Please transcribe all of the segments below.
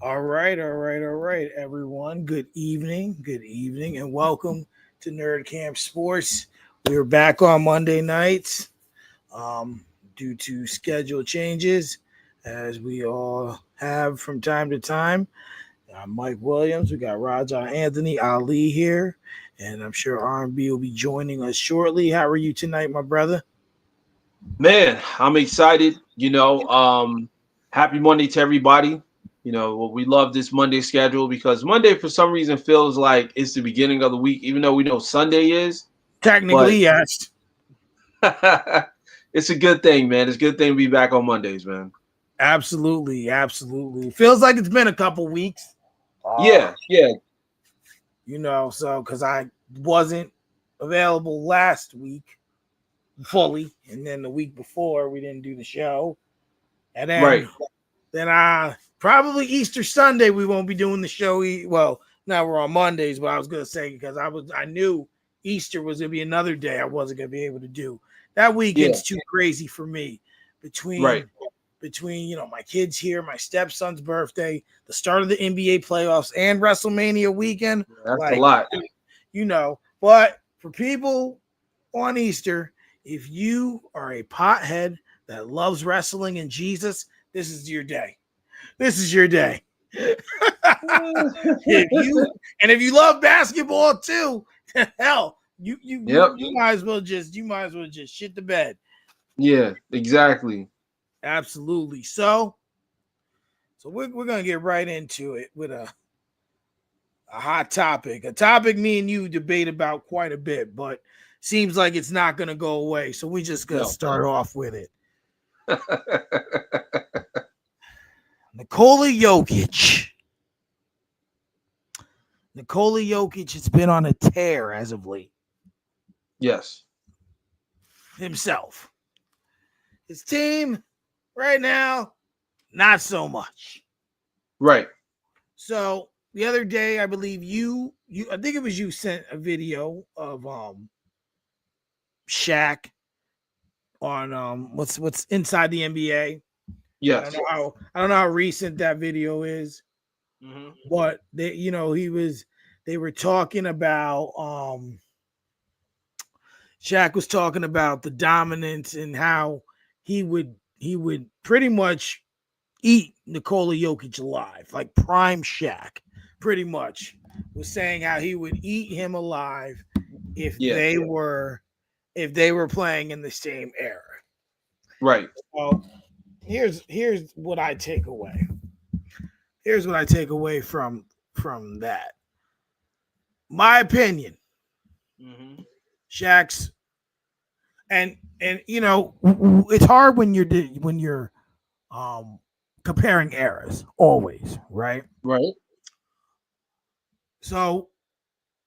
All right, everyone. Good evening, and welcome to Nerdcamp Sports. We're back on Monday nights due to schedule changes, as we all have from time to time. I'm Mike Williams. We got Raja Anthony Ali here, and I'm sure R&B will be joining us shortly. How are you tonight, my brother? Man, I'm excited. Happy Monday to everybody. We love this Monday schedule because Monday, for some reason, feels like it's the beginning of the week, even though we know Sunday is. Technically, But yes. it's a good thing, man. It's a good thing to be back on Mondays, man. Absolutely. Feels like it's been a couple weeks. Uh, Yeah, yeah, so because I wasn't available last week fully, and then the week before we didn't do the show, and right. then probably Easter Sunday we won't be doing the show. Well, now we're on Mondays, but I was gonna say because I knew Easter was gonna be another day I wasn't gonna be able to do. That Yeah, weekend's too crazy for me right. between my kids here, my stepson's birthday, the start of the NBA playoffs, and WrestleMania weekend. That's a Like, lot. but for people on Easter, if you are a pothead that loves wrestling and Jesus, this is your day. This is your day. if you love basketball too, hell, Yep. you might as well just shit the bed. Yeah, exactly. Absolutely. So we're gonna get right into it with a hot topic, a topic me and you debate about quite a bit, but seems like it's not gonna go away. So we just gonna No. start off with it. Nikola Jokic. Nikola Jokic has been on a tear as of late Yes. himself. His team right now, not so much. Right. So the other day, I believe you I think it was you sent a video of Shaq on what's inside the NBA. Yes. I don't know how recent that video is, Hmm. but they were talking about Shaq was talking about the dominance and how he would pretty much eat Nikola Jokic alive, like prime Shaq, pretty much was saying how he would eat him alive if Yeah. they were playing in the same era. Right. So here's what I take away. Here's what I take away from that. My opinion, Hmm. Shaq's and it's hard when you're um comparing eras always, right? Right. So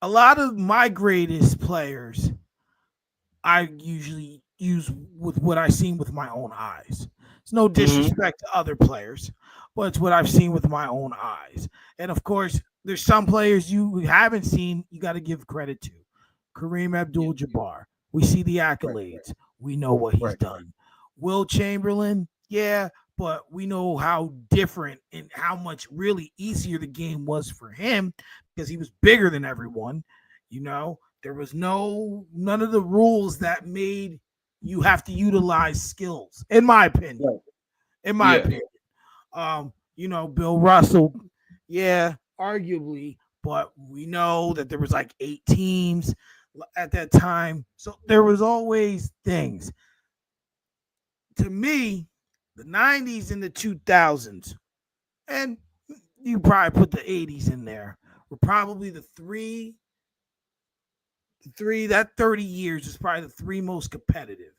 a lot of my greatest players I usually use with what I've seen with my own eyes. It's no Hmm. disrespect to other players, but it's what I've seen with my own eyes. And of course, there's some players you haven't seen, you got to give credit to. Kareem Yeah. Abdul Jabbar. We see the Right. accolades, we know what he's Right. done. Will Chamberlain, yeah, but we know how different and how much really easier the game was for him because he was bigger than everyone. There was none of the rules that made you have to utilize skills, in my opinion. Right. In my Yeah. opinion. Bill Russell, yeah, arguably, but we know that there was like 8 teams at that time. So there was always things. To me, the 90s and the 2000s, and you probably put the 80s in there, were probably the three that 30 years is probably the three most competitive,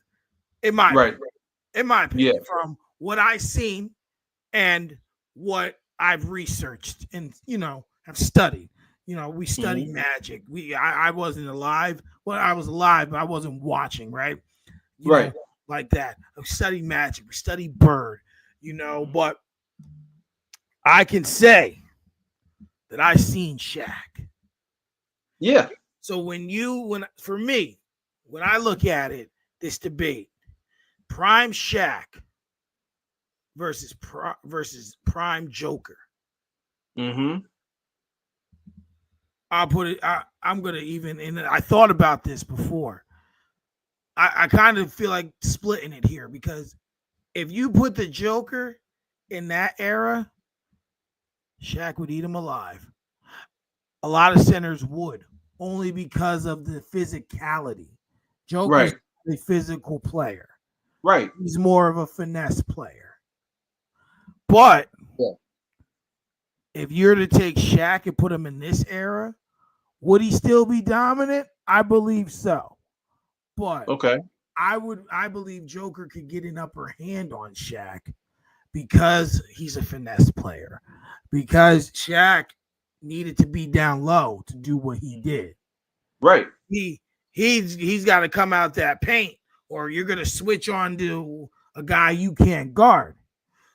in my Right. opinion. In my Yeah. opinion, from what I've seen and what I've researched and have studied. We studied Hmm. magic. I wasn't alive. Well, I was alive, but I wasn't watching, right? You Right. know, like that. We studied magic. We studied Bird, Hmm. but I can say that I seen Shaq. Yeah. So when for me, when I look at it, this debate, prime Shaq versus prime Joker. Mm-hmm. I'll put it. I'm gonna even, and I thought about this before. I kind of feel like splitting it here because if you put the Joker in that era, Shaq would eat him alive. A lot of centers would, only because of the physicality. Joker's Right. a physical player. Right. He's more of a finesse player. But Yeah. if you're to take Shaq and put him in this era, would he still be dominant? I believe so. But Okay. I believe Joker could get an upper hand on Shaq because he's a finesse player. Because Shaq needed to be down low to do what he did. Right. He's got to come out that paint, or you're gonna switch on to a guy you can't guard.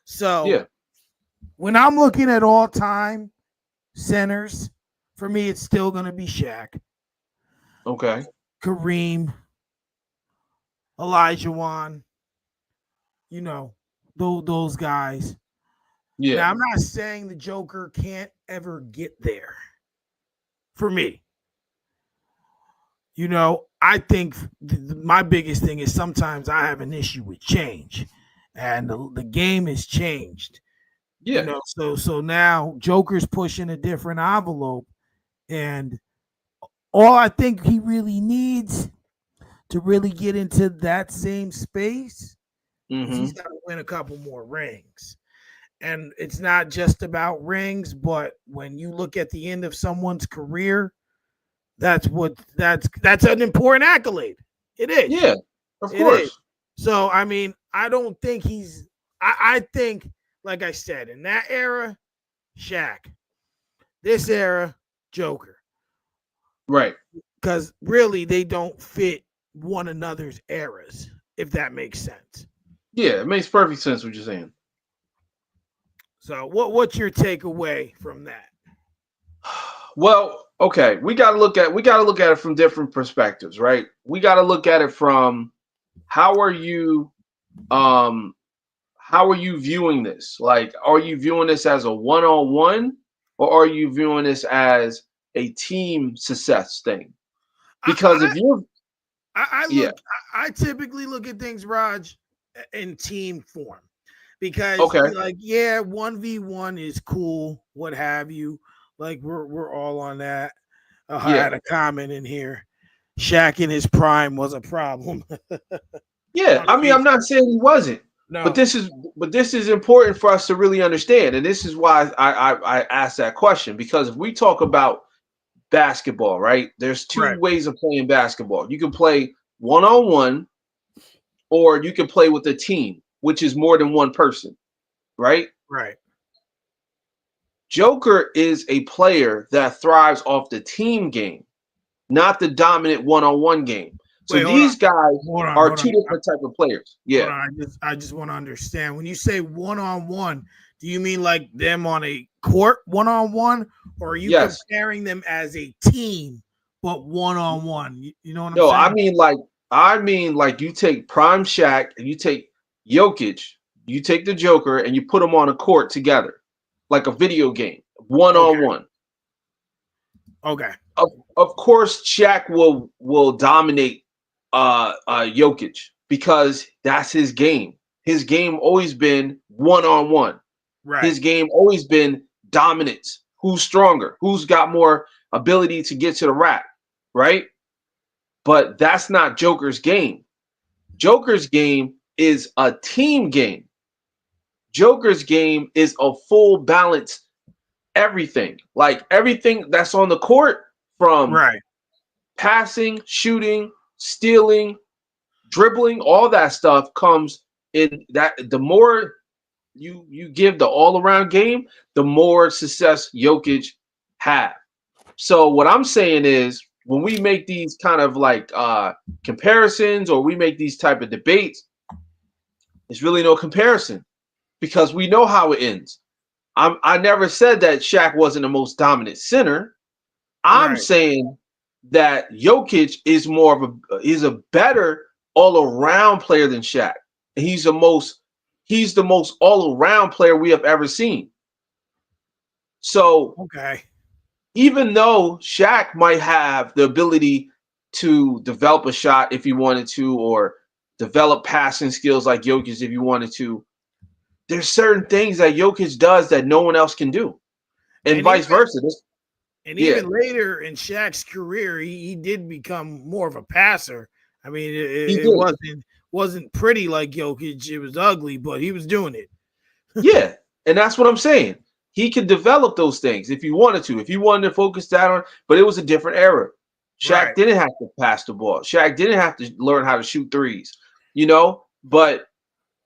So Yeah. when I'm looking at all time centers, for me, it's still gonna be Shaq, Okay. Kareem, Elijah Wan, those guys. Yeah. Now, I'm not saying the Joker can't ever get there. For me, I think my biggest thing is sometimes I have an issue with change, and the game has changed. Yeah. So now Joker's pushing a different envelope, and all I think he really needs to really get into that same space is he's Mm-hmm. got to win a couple more rings. And it's not just about rings, but when you look at the end of someone's career, that's an important accolade. It is. Yeah. Of It is. course. So I mean, I don't think I think, like I said, in that era, Shaq. This era, Joker. Right. Because really they don't fit one another's eras, if that makes sense. Yeah. It makes perfect sense what you're saying. So what's your takeaway from that? Well, okay, we got to look at it from different perspectives, right? We got to look at it from how are you um how are you viewing this? Like, are you viewing this as a one-on-one, or are you viewing this as a team success thing? I Because if I, you're I yeah, look I typically look at things, Raj, in team form. Because okay, like, yeah, 1v1 is cool, what have you. Like we're all on that. I yeah, had a comment in here. Shaq in his prime was a problem. yeah. On I mean, I'm not Facebook. saying he wasn't, but No. this is important for us to really understand, and this is why I asked that question, because if we talk about basketball, right? There's two Right. ways of playing basketball. You can play one on one, or you can play with a team, which is more than one person, right? Right. Joker is a player that thrives off the team game, not the dominant one on one game. So Wait, hold on. these guys Hold on. are Hold two on. different type of players. Hold Yeah. on. I just want to understand. When you say one on one, do you mean like them on a court one on one, or are you Yes. comparing them as a team but one on one? You know what I'm No, saying? I mean like you take Prime Shaq and you take Jokic, you take the Joker and you put them on a court together, like a video game, one Okay. on one. Okay. Of course, Shaq will dominate Jokic because that's his game. His game always been one on one. Right. His game always been dominance. Who's stronger? Who's got more ability to get to the rack, right? But that's not Joker's game. Joker's game is a team game. Joker's game is a full balance everything. Like everything that's on the court, from Right. passing, shooting, stealing, dribbling, all that stuff comes in that. The more you give the all-around game, the more success Jokic have. So what I'm saying is, when we make these kind of like comparisons, or we make these type of debates, there's really no comparison, because we know how it ends. I never said that Shaq wasn't the most dominant center. I'm Right. saying that Jokic is a better all around player than Shaq. He's the most all around player we have ever seen. So Okay. even though Shaq might have the ability to develop a shot if he wanted to, or develop passing skills like Jokic if he wanted to, there's certain things that Jokic does that no one else can do, and And vice even versa. and Yeah, even later in Shaq's career, he did become more of a passer. I mean, he it did. wasn't pretty like Jokic. It was ugly, but he was doing it. Yeah, and that's what I'm saying. He could develop those things if he wanted to. If he wanted to focus that on, but it was a different era. Shaq Right. didn't have to pass the ball. Shaq didn't have to learn how to shoot threes, you know. But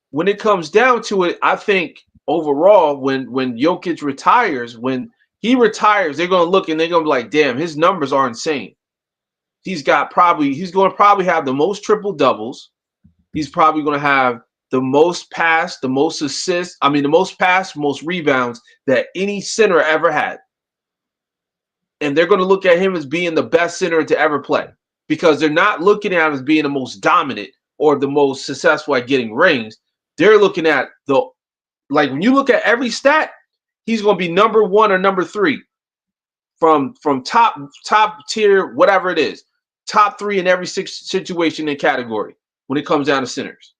when it comes down to it, I think overall, when Jokic retires, when he retires, they're gonna look and they're gonna be like, damn, his numbers are insane. He's going to probably have the most triple doubles. He's probably going to have the most pass, the most assists. I mean, the most pass, most rebounds that any center ever had. And they're going to look at him as being the best center to ever play because they're not looking at him as being the most dominant or the most successful at getting rings. They're looking at like when you look at every stat, he's going to be number one or number three from top tier, whatever it is, top three in every situation and category when it comes down to centers.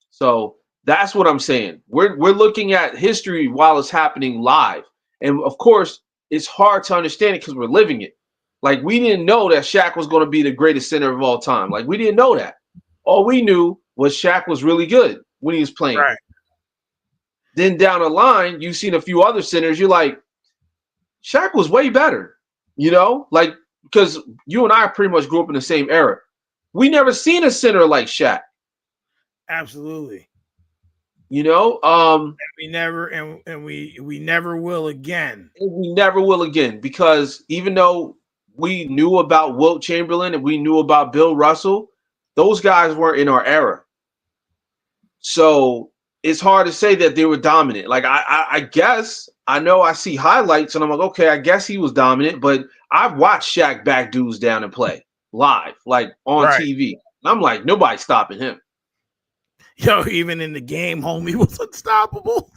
So that's what I'm saying. We're looking at history while it's happening live, and of course, it's hard to understand it because we're living it. Like we didn't know that Shaq was going to be the greatest center of all time. Like we didn't know that. All we knew was Shaq was really good when he was playing. Right. Then down the line, you've seen a few other centers. You're like, Shaq was way better, like because you and I pretty much grew up in the same era. We never seen a center like Shaq, Absolutely. you know. We never and we never will again. We never will again because even though we knew about Wilt Chamberlain and we knew about Bill Russell, those guys weren't in our era. So it's hard to say that they were dominant. Like I guess I know I see highlights and I'm like, okay, I guess he was dominant, but I've watched Shaq back dudes down and play live, like on Right. TV. And I'm like, nobody's stopping him. Yo, even in the game, homie was unstoppable.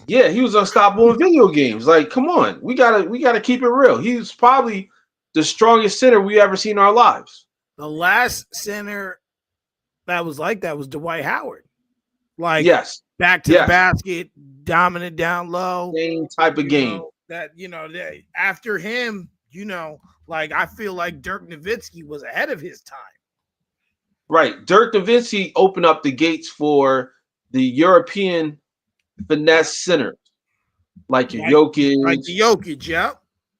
Yeah, he was unstoppable in video games. Like, come on, we gotta keep it real. He's probably the strongest center we ever seen in our lives. The last center that was like that was Dwight Howard. Like Yes, back to the yes, basket, dominant down low. same type of game. That after him, like I feel like Dirk Nowitzki was ahead of his time. Right, Dirk Nowitzki opened up the gates for the European finesse center, like your Like Jokic, the Jokic, yeah.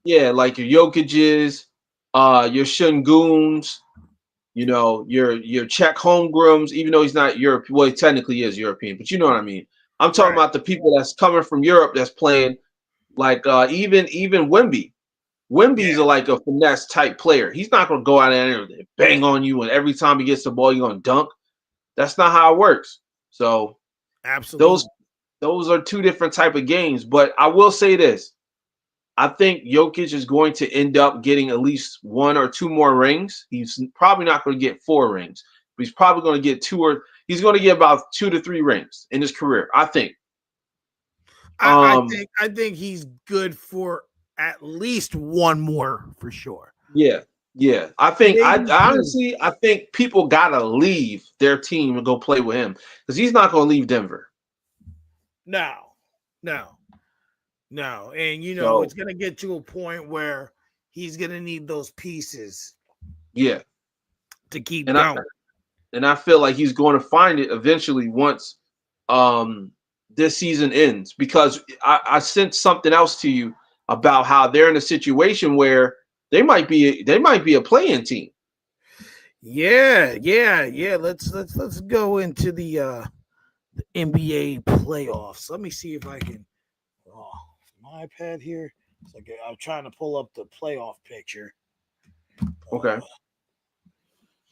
yeah, like your Jokic's, your Şengün's, your Czech Holmgrens, even though he's not Europe, well, he technically is European, but you know what I mean. I'm talking Right. about the people that's coming from Europe that's playing, like even Wemby. Wemby's Yeah, like a finesse type player. He's not going to go out there and bang on you, and every time he gets the ball, you're going to dunk. That's not how it works. So absolutely. those are two different type of games. But I will say this: I think Jokic is going to end up getting at least one or two more rings. He's probably not going to get 4 rings, but he's probably going to get he's going to get about 2 to 3 rings in his career, I think. I think he's good for at least one more for sure. Yeah, yeah. I Maybe two. honestly I think people gotta leave their team and go play with him because he's not gonna leave Denver. No, no, no. And So it's gonna get to a point where he's gonna need those pieces yeah, to keep and I going. and I feel like he's going to find it eventually once um this season ends because I sent something else to you about how they're in a situation where they might be a playing team. Yeah, yeah, yeah. Let's go into the NBA playoffs. Let me see if I can. Oh, my iPad here. It's like I'm trying to pull up the playoff picture. Okay.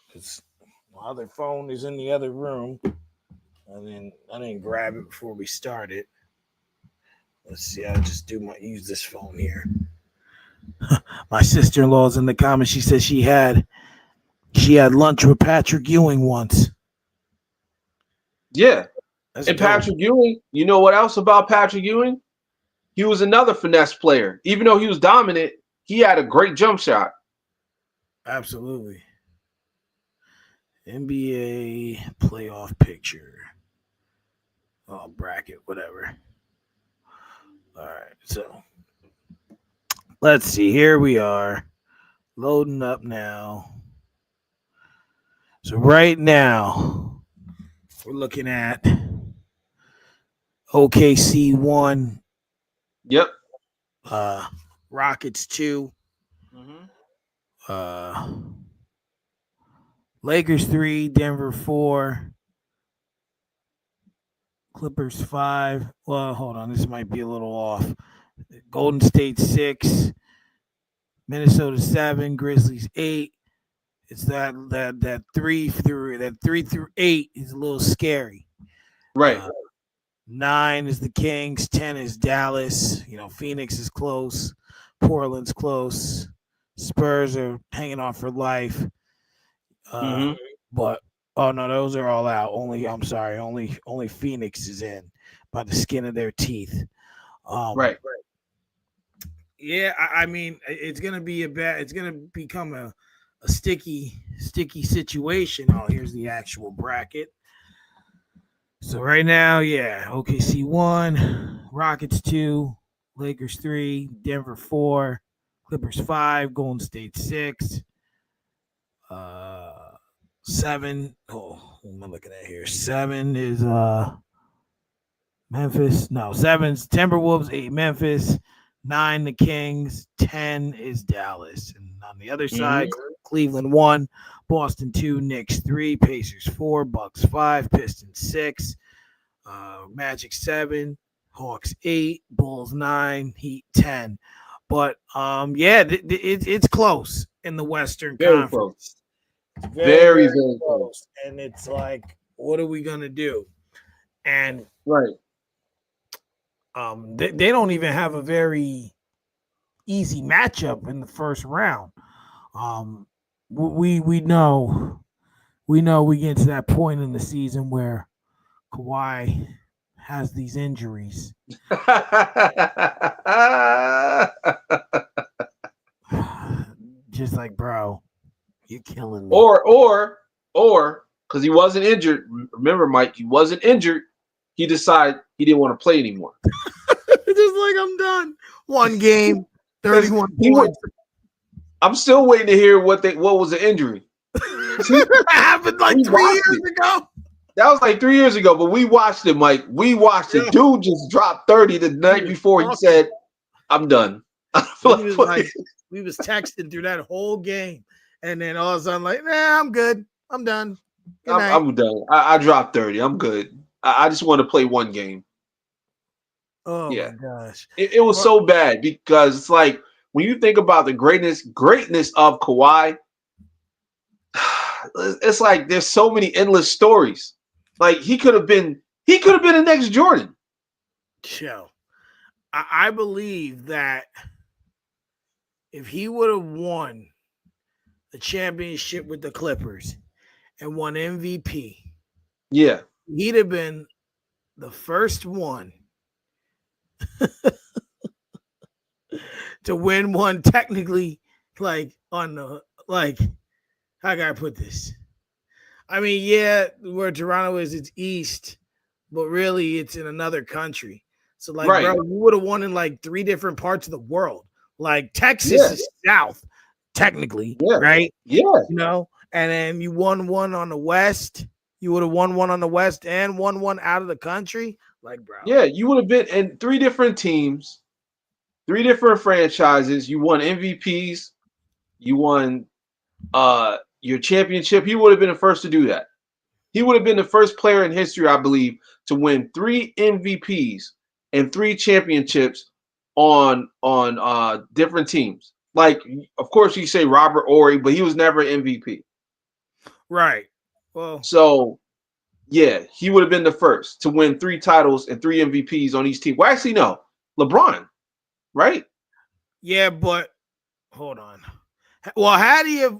Because my other phone is in the other room, and then I didn't grab it before we started. Let's see. I'll just use this phone here. My sister-in-law's in the comments. She said she had lunch with Patrick Ewing once. Yeah. That's And dope. Patrick Ewing, you know what else about Patrick Ewing? he was another finesse player. Even though he was dominant, he had a great jump shot. Absolutely. NBA playoff picture. Oh, bracket, whatever. All right, so let's see. Here we are, loading up now. So right now, we're looking at OKC 1, Yep. Rockets 2, Mm-hmm. uh, Lakers 3, Denver 4, Clippers 5. Well, hold on, this might be a little off. Golden State 6, Minnesota 7, Grizzlies 8. It's that 3 through 8 is a little scary. Right. 9 is the Kings, 10 is Dallas. Phoenix is close, Portland's close, Spurs are hanging on for life. Mm-hmm. But oh no, those are all out. Only Phoenix is in by the skin of their teeth. Right. Yeah, I mean, it's gonna become a sticky situation. Oh, here's the actual bracket. So right now, yeah, OKC 1, Rockets 2, Lakers 3, Denver 4, Clippers 5, Golden State 6, 7. Oh, what am I looking at here? 7 is Memphis. No, 7's Timberwolves, 8 Memphis, 9 the Kings, 10 is Dallas. And on the other side, Cleveland 1, Boston 2, Knicks 3, Pacers 4, Bucks 5, Pistons 6, Magic 7, Hawks 8, Bulls 9, Heat 10. But yeah, it's close in the Western Very Conference. close. Very close. And it's like, what are we gonna do? And right. They don't even have a very easy matchup in the first round. We know we get to that point in the season where Kawhi has these injuries. Just like, bro, you're killing me. Or because he wasn't injured. Remember, Mike, he wasn't injured. He decided he didn't want to play anymore. Just like, I'm done. One game, 31 points. I'm still waiting to hear what was the injury. That happened like 3 years ago. That was like 3 years ago, but we watched it, Mike. We watched it. Dude just dropped 30 the night before. He said, I'm done. We was texting through that whole game. And then all of a sudden, like, nah, I'm good. I'm done. I'm done. I dropped 30. I'm good. I just want to play one game. Oh, yeah. My gosh. It was so bad because it's like when you think about the greatness of Kawhi, it's like there's so many endless stories. Like he could have been the next Jordan. Chill. I believe that if he would have won the championship with the Clippers and won MVP, yeah, he'd have been the first one to win one technically, like on the how can I put this? I mean, yeah, where Toronto is, it's east, but really it's in another country. So, like, bro, you would have won in like 3 different parts of the world. Like Texas is south, technically, right? Yeah. And then you won one on the west. You would have won one on the west and won one out of the country. Like, bro. Yeah, you would have been in 3 different teams, 3 different franchises. You won MVPs. You won your championship. He would have been the first to do that. He would have been the first player in history, I believe, to win 3 MVPs and 3 championships on different teams. Like, of course, you say Robert Horry, but he was never an MVP. Right. Well, so yeah, he would have been the first to win 3 titles and 3 MVPs on each team. Well, actually, no, LeBron, right? Yeah, but hold on. Well, had he have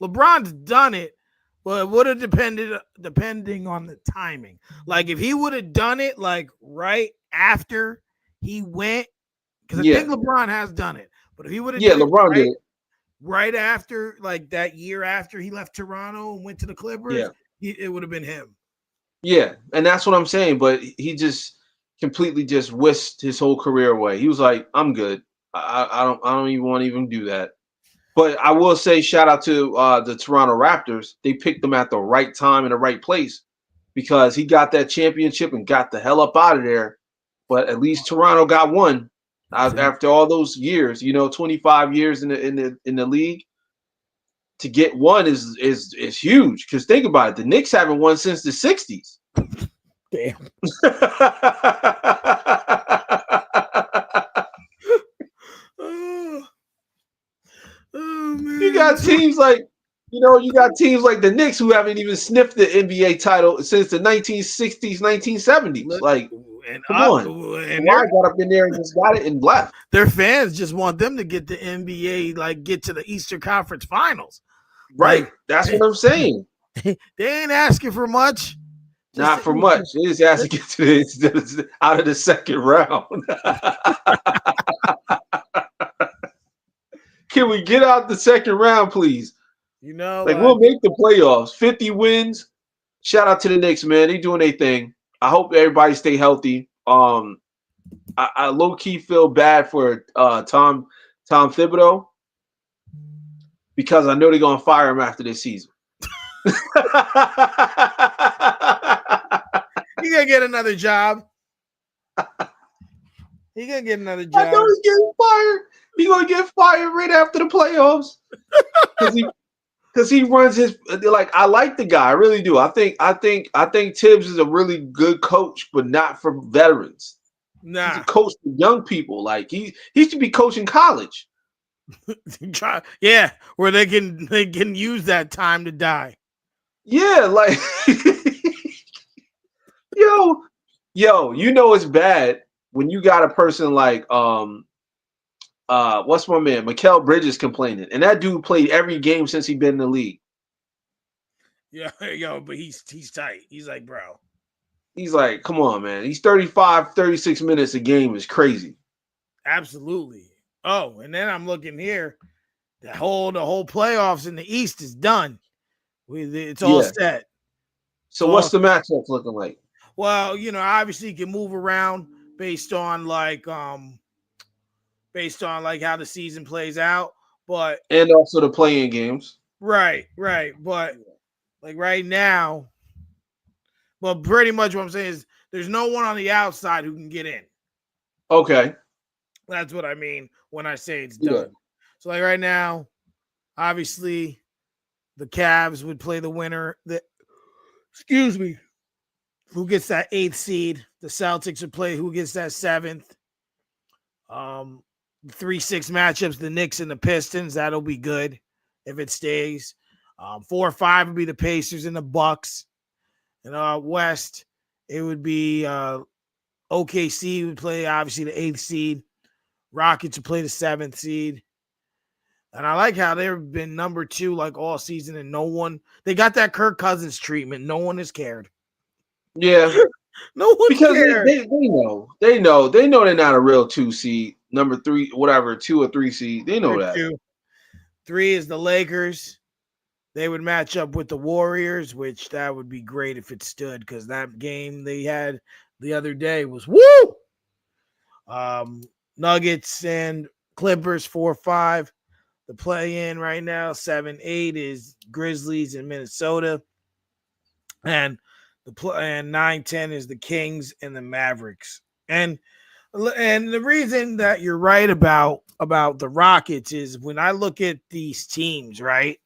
LeBron's done it, but it would have depending on the timing. Like if he would have done it like right after he went because I Yeah. think LeBron has done it, but if he would have Yeah, did it LeBron did it. right after, like that year after he left Toronto and went to the Clippers, Yeah. it would have been him. Yeah. And that's what I'm saying. But he just completely just whisked his whole career away. He was like, I'm good. I don't even want to even do that. But I will say shout out to the Toronto Raptors. They picked him at the right time in the right place because he got that championship and got the hell up out of there. But at least Toronto got one after all those years. 25 years in the league. To get one is huge because think about it. The Knicks haven't won since the 60s. Damn. Oh man. You got teams like the Knicks who haven't even sniffed the NBA title since the 1960s, 1970s. Like, and come on. and Kawhi got up in there and just got it and left. Their fans just want them to get the NBA, like get to the Eastern Conference Finals. Right. Like, that's what I'm saying. They ain't asking for much. Not for much. They just has to get to out of the second round. Can we get out the second round, please? We'll make the playoffs. 50 wins. Shout out to the Knicks, man. They doing their thing. I hope everybody stay healthy. I low key feel bad for Tom Thibodeau because I know they're gonna fire him after this season. He gonna get another job. He gonna get another job. I know he's getting fired. He gonna get fired right after the playoffs because he runs his like. I like the guy, I really do. I think Tibbs is a really good coach, but not for veterans. Nah, he's a coach for young people. Like he should be coaching college. Yeah, where they can use that time to die. Yeah, like yo, it's bad when you got a person like what's my man, Mikal Bridges complaining, and that dude played every game since he been in the league. Yeah, but he's tight. He's like, bro. He's like, come on, man. He's 35, 36 minutes a game is crazy. Absolutely. Oh, and then I'm looking here. The whole playoffs in the East is done. It's all set. So what's the matchup looking like? Well, obviously you can move around based on like how the season plays out, and also the playing games. Right. But like right now, well, pretty much what I'm saying is there's no one on the outside who can get in. Okay. That's what I mean when I say it's done. Yeah. So like right now, obviously the Cavs would play the winner. Who gets that 8th seed? The Celtics would play who gets that 7th. 3-6 matchups, the Knicks and the Pistons. That'll be good if it stays. 4-5 would be the Pacers and the Bucks. And West, it would be OKC would play obviously the 8th seed. Rockets would play the 7th seed. And I like how they've been number 2 like all season, and they got that Kirk Cousins treatment. No one has cared. Yeah. No one because cared. They know they're not a real 2 seed, number 3, whatever, 2 or 3 seed. They know that. 2. 3 is the Lakers. They would match up with the Warriors, which that would be great if it stood, because that game they had the other day was woo. Nuggets and Clippers 4-5. The play-in right now 7-8 is Grizzlies and Minnesota, and 9-10 is the Kings and the Mavericks. And the reason that you're right about the Rockets is when I look at these teams, right?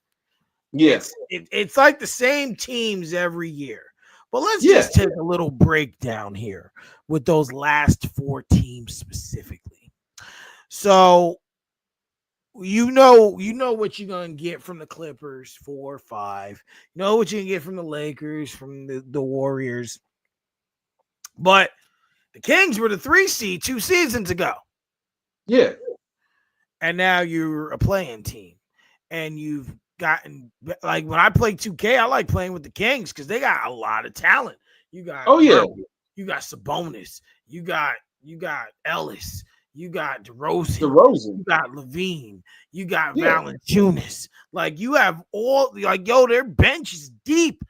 Yes, it's like the same teams every year. But let's just take a little breakdown here with those last 4 teams specifically. So you know what you're gonna get from the Clippers 4-5. You know what you can get from the Lakers, from the Warriors. But the Kings were the 3 seed 2 seasons ago. Yeah. And now you're a playing team. And you've gotten, like, when I play 2K, I like playing with the Kings because they got a lot of talent. You got you got Sabonis, you got you got Ellis, you got DeRozan, you DeRozan. got Levine, you got Yeah, Valanciunas. Like you have all like yo, their bench is deep.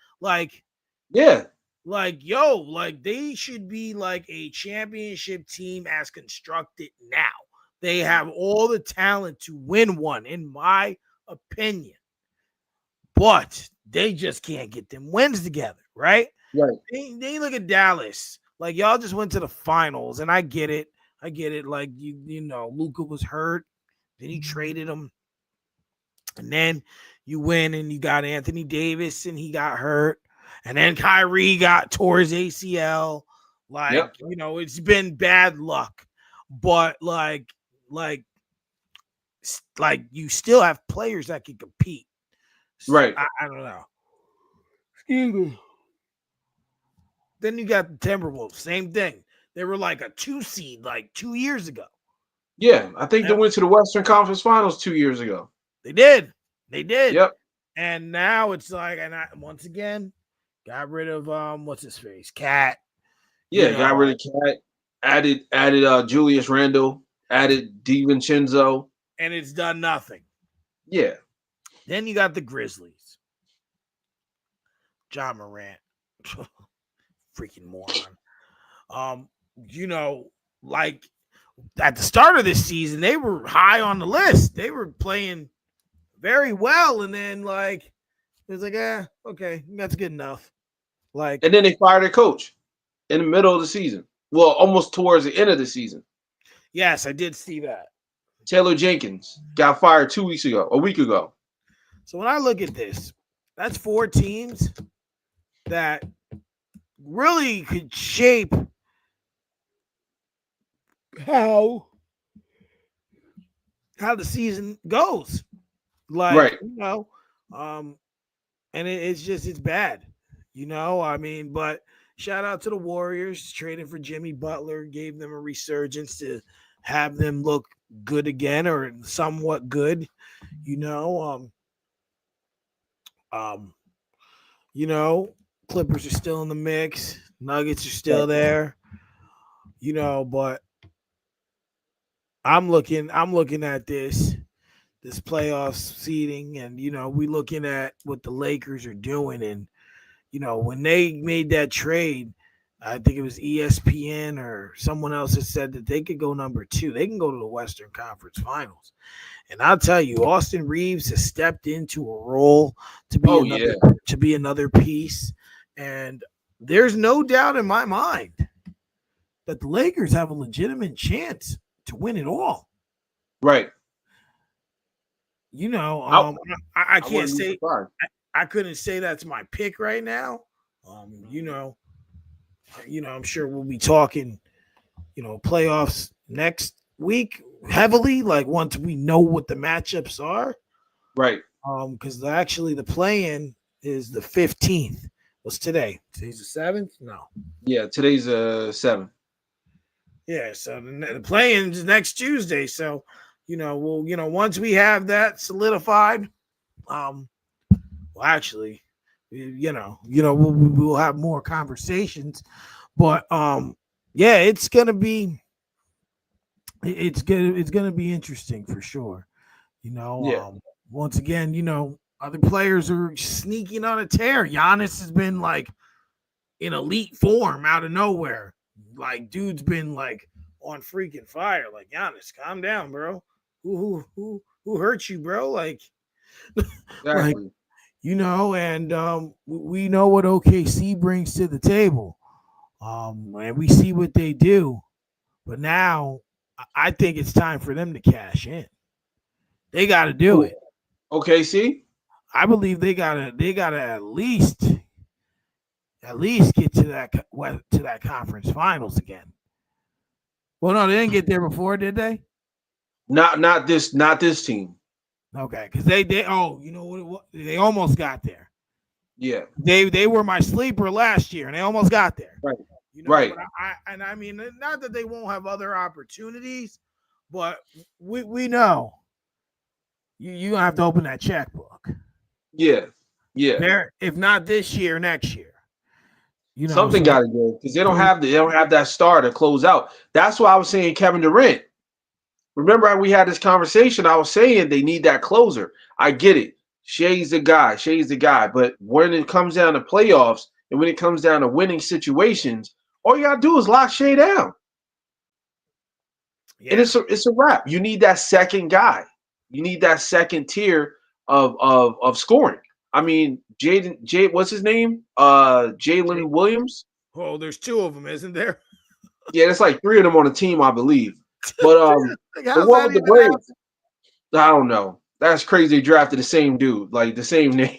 yeah, Like they should be like a championship team as constructed now. They have all the talent to win one, in my opinion, but they just can't get them wins together, right? right. They look at Dallas. Like y'all just went to the finals, and I get it. I get it. Like you know, Luka was hurt. Then you traded him, and then you win, and you got Anthony Davis, and he got hurt, and then Kyrie got tore his ACL. Like Yep, you know, it's been bad luck, but like like you still have players that can compete. right. I don't know. Excuse me. Then you got the Timberwolves, same thing. They were like a 2 seed like 2 years ago. Yeah, I think they Yep. went to the Western Conference Finals 2 years ago. They did. They did. Yep. And now it's like, and I once again got rid of what's his face? Cat. You Yeah, got rid know, of Cat. Added Julius Randle. Added DiVincenzo. and it's done nothing. Yeah, Then you got the Grizzlies. John Morant. Freaking moron. You know, like at the start of this season, they were high on the list. They were playing very well, and then like it was like, okay, that's good enough. Like, and then they fired their coach in the middle of the season. Well, almost towards the end of the season. yes, I did see that. Taylor Jenkins got fired 2 weeks ago, a week ago. So when I look at this, that's 4 teams that really could shape how the season goes. Like, Right. um, and it's bad. I mean, but shout out to the Warriors trading for Jimmy Butler, gave them a resurgence to have them look good again or somewhat good. You know, um, Clippers are still in the mix. Nuggets are still Right. there. But I'm looking at this playoff seeding, and we looking at what the Lakers are doing, and when they made that trade, I think it was ESPN or someone else that said that they could go number 2. They can go to the Western Conference Finals. And I'll tell you, Austin Reeves has stepped into a role to be Oh another yeah. to be another piece. And there's no doubt in my mind that the Lakers have a legitimate chance to win it all. Right. You know, I, I I can't wouldn't be say surprised. I couldn't say that's my pick right now. I'm sure we'll be talking, playoffs next week heavily, like once we know what the matchups are. Right. Because actually the play-in is the 15th. What's today? Today's the 7th? No. Yeah. Today's 7. Yeah, so the play-in is next Tuesday. So, once we have that solidified, well, actually, we'll have more conversations. But yeah, it's gonna be interesting for sure. Yeah. Once again, other players are sneaking on a tear. Giannis has been like in elite form out of nowhere. Like, dude's been like on freaking fire. Like, Giannis, calm down, bro. Who hurt you, bro? Like, like Exactly. and we know what OKC brings to the table. And we see what they do. But now I think it's time for them to cash in. They got to do Who? it. Okay. See. I believe they gotta at least get to that conference finals again. Well, no, they didn't get there before, did they? Not this team. Okay, because they you know what, they almost got there. Yeah. They were my sleeper last year, and they almost got there. Right. But Right. I mean, not that they won't have other opportunities, but we know you gonna have to open that checkbook. Yeah. Yeah. There, if not this year, next year. Something So got to go because they don't have that star to close out. That's why I was saying Kevin Durant. Remember how we had this conversation? I was saying they need that closer. I get it. Shea's the guy. Shea's the guy. But when it comes down to playoffs and when it comes down to winning situations, all you gotta do is lock Shea down, and it's a wrap. You need that second guy. You need that second tier of scoring. I mean, what's his name? Jalen Williams. Oh, there's two of them, isn't there? Yeah, there's like three of them on the team, I believe. But Like, the how's one that with the even Braves, I don't know. That's crazy. They drafted the same dude, like the same name.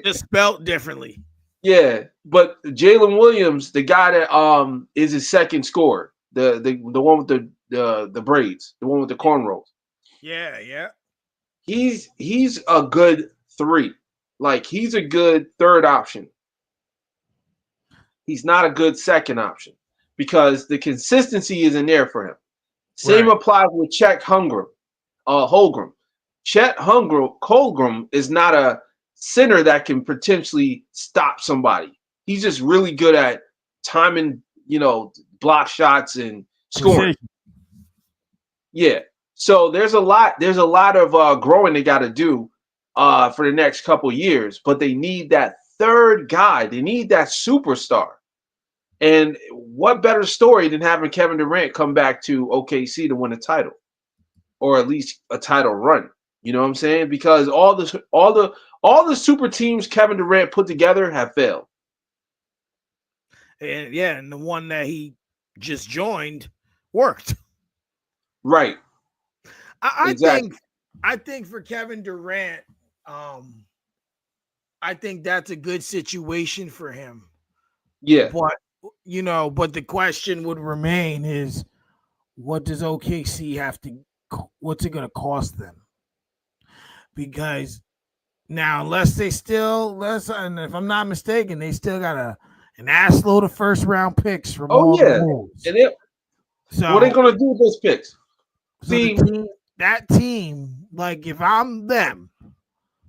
just spelled differently? Yeah, but Jalen Williams, the guy that is his second scorer, the one with the braids, the one with the cornrows. Yeah. He's a good three. Like he's a good third option. He's not a good second option because the consistency isn't there for him. Same Right. applies with Chet Holmgren. Chet Holmgren is not a center that can potentially stop somebody. He's just really good at timing, block shots and scoring. Yeah. So there's a lot of growing they got to do for the next couple years, but they need that third guy. They need that superstar. And what better story than having Kevin Durant come back to OKC to win a title, or at least a title run? You know what I'm saying? Because all the super teams Kevin Durant put together have failed. And the one that he just joined worked. Right. Exactly. I think for Kevin Durant, I think that's a good situation for him. Yeah. But the question would remain is, what does OKC what's it going to cost them? Because now, and if I'm not mistaken, they still got an ass load of first round picks from all the moves. And what are they going to do with those picks? That team, like if I'm them,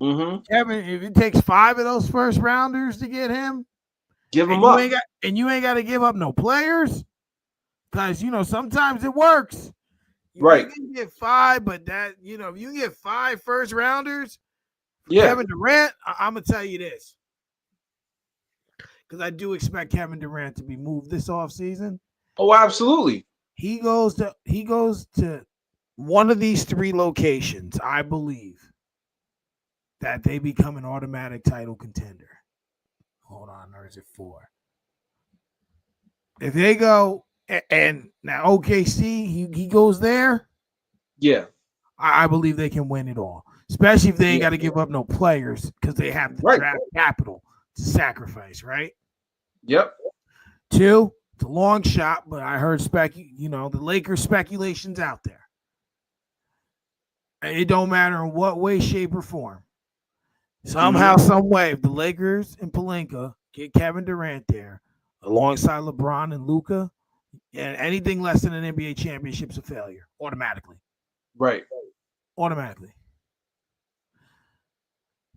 Kevin, if it takes 5 of those first rounders to get him, give them up. You ain't got to give up no players, because sometimes it works. You can get 5, but if you get 5 first rounders, Kevin Durant, I'm gonna tell you this, because I do expect Kevin Durant to be moved this offseason. Oh, absolutely. He goes to one of these 3 locations. I believe that they become an automatic title contender. Hold on, or is it 4? If they go and now OKC, he goes there. Yeah, I believe they can win it all, especially if they ain't got to give up no players, because they have the draft capital to sacrifice. Right. Yep. 2, it's a long shot, but I heard the Lakers speculations out there. It don't matter in what way, shape, or form. Somehow, some way, if the Lakers and Pelinka get Kevin Durant there alongside LeBron and Luka, and anything less than an NBA championship's a failure automatically. Right. Automatically.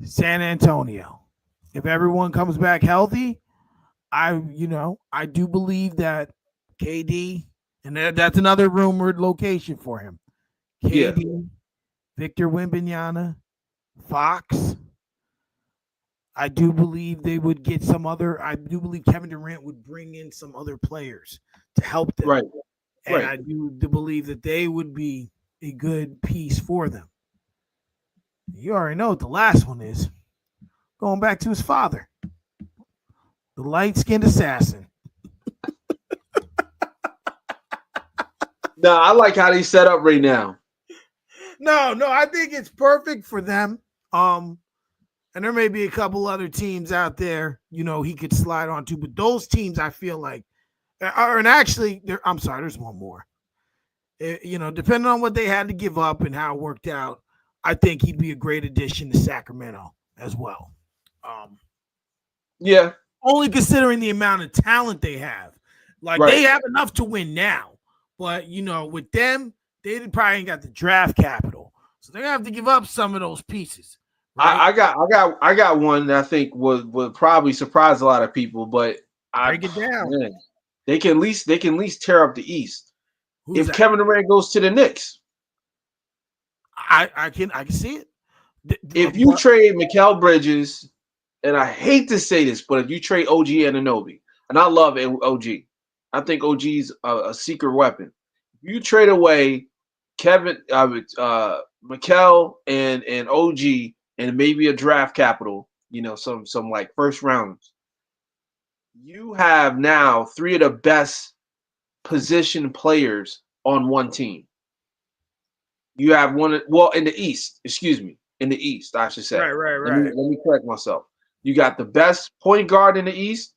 San Antonio, if everyone comes back healthy, I do believe that KD, and that's another rumored location for him. KD, Victor Wembanyama, Fox. I do believe they would get I do believe Kevin Durant would bring in some other players to help them. Right. And I do believe that they would be a good piece for them. You already know what the last one is. Going back to his father, the light-skinned assassin. No, I like how they set up right now. No, I think it's perfect for them. And there may be a couple other teams out there, he could slide onto, but those teams I feel like and actually, I'm sorry, there's one more. Depending on what they had to give up and how it worked out, I think he'd be a great addition to Sacramento as well. Only considering the amount of talent they have. They have enough to win now. But, with them, they probably ain't got the draft capital. So they're going to have to give up some of those pieces. Right? I got one that I think would probably surprise a lot of people, but Break it down. Man, they can at least tear up the East. Who's If that? Kevin Durant goes to the Knicks, I can see it. if you But trade Mikal Bridges, and I hate to say this, but if you trade OG Anunoby, and I love OG, I think OG's a secret weapon. If you trade away Kevin, Mikal and OG, and maybe a draft capital, some like first rounds, you have now three of the best position players on one team. You have one, well, in the East, excuse me, in the East, I should say. Let me right. let me correct myself. You got the best point guard in the East,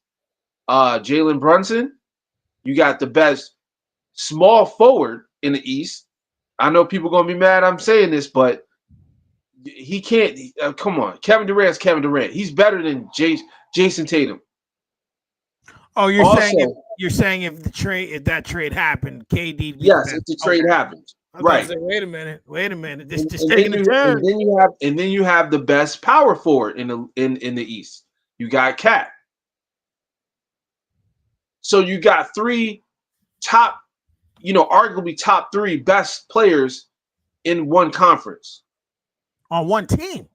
Jalen Brunson. You got the best small forward in the East. I know people gonna be mad I'm saying this, but he can't. Come on, Kevin Durant's Kevin Durant. He's better than Jason Tatum. Oh, Also, you're saying if that trade happened, KD'd be the yes, best. if the Okay. trade happens, I was about to right? say, wait a minute. This And, just and then taking a you turn. and then you have the best power forward in the East. You got Cat. So you got three top, arguably top three best players in one conference On one team.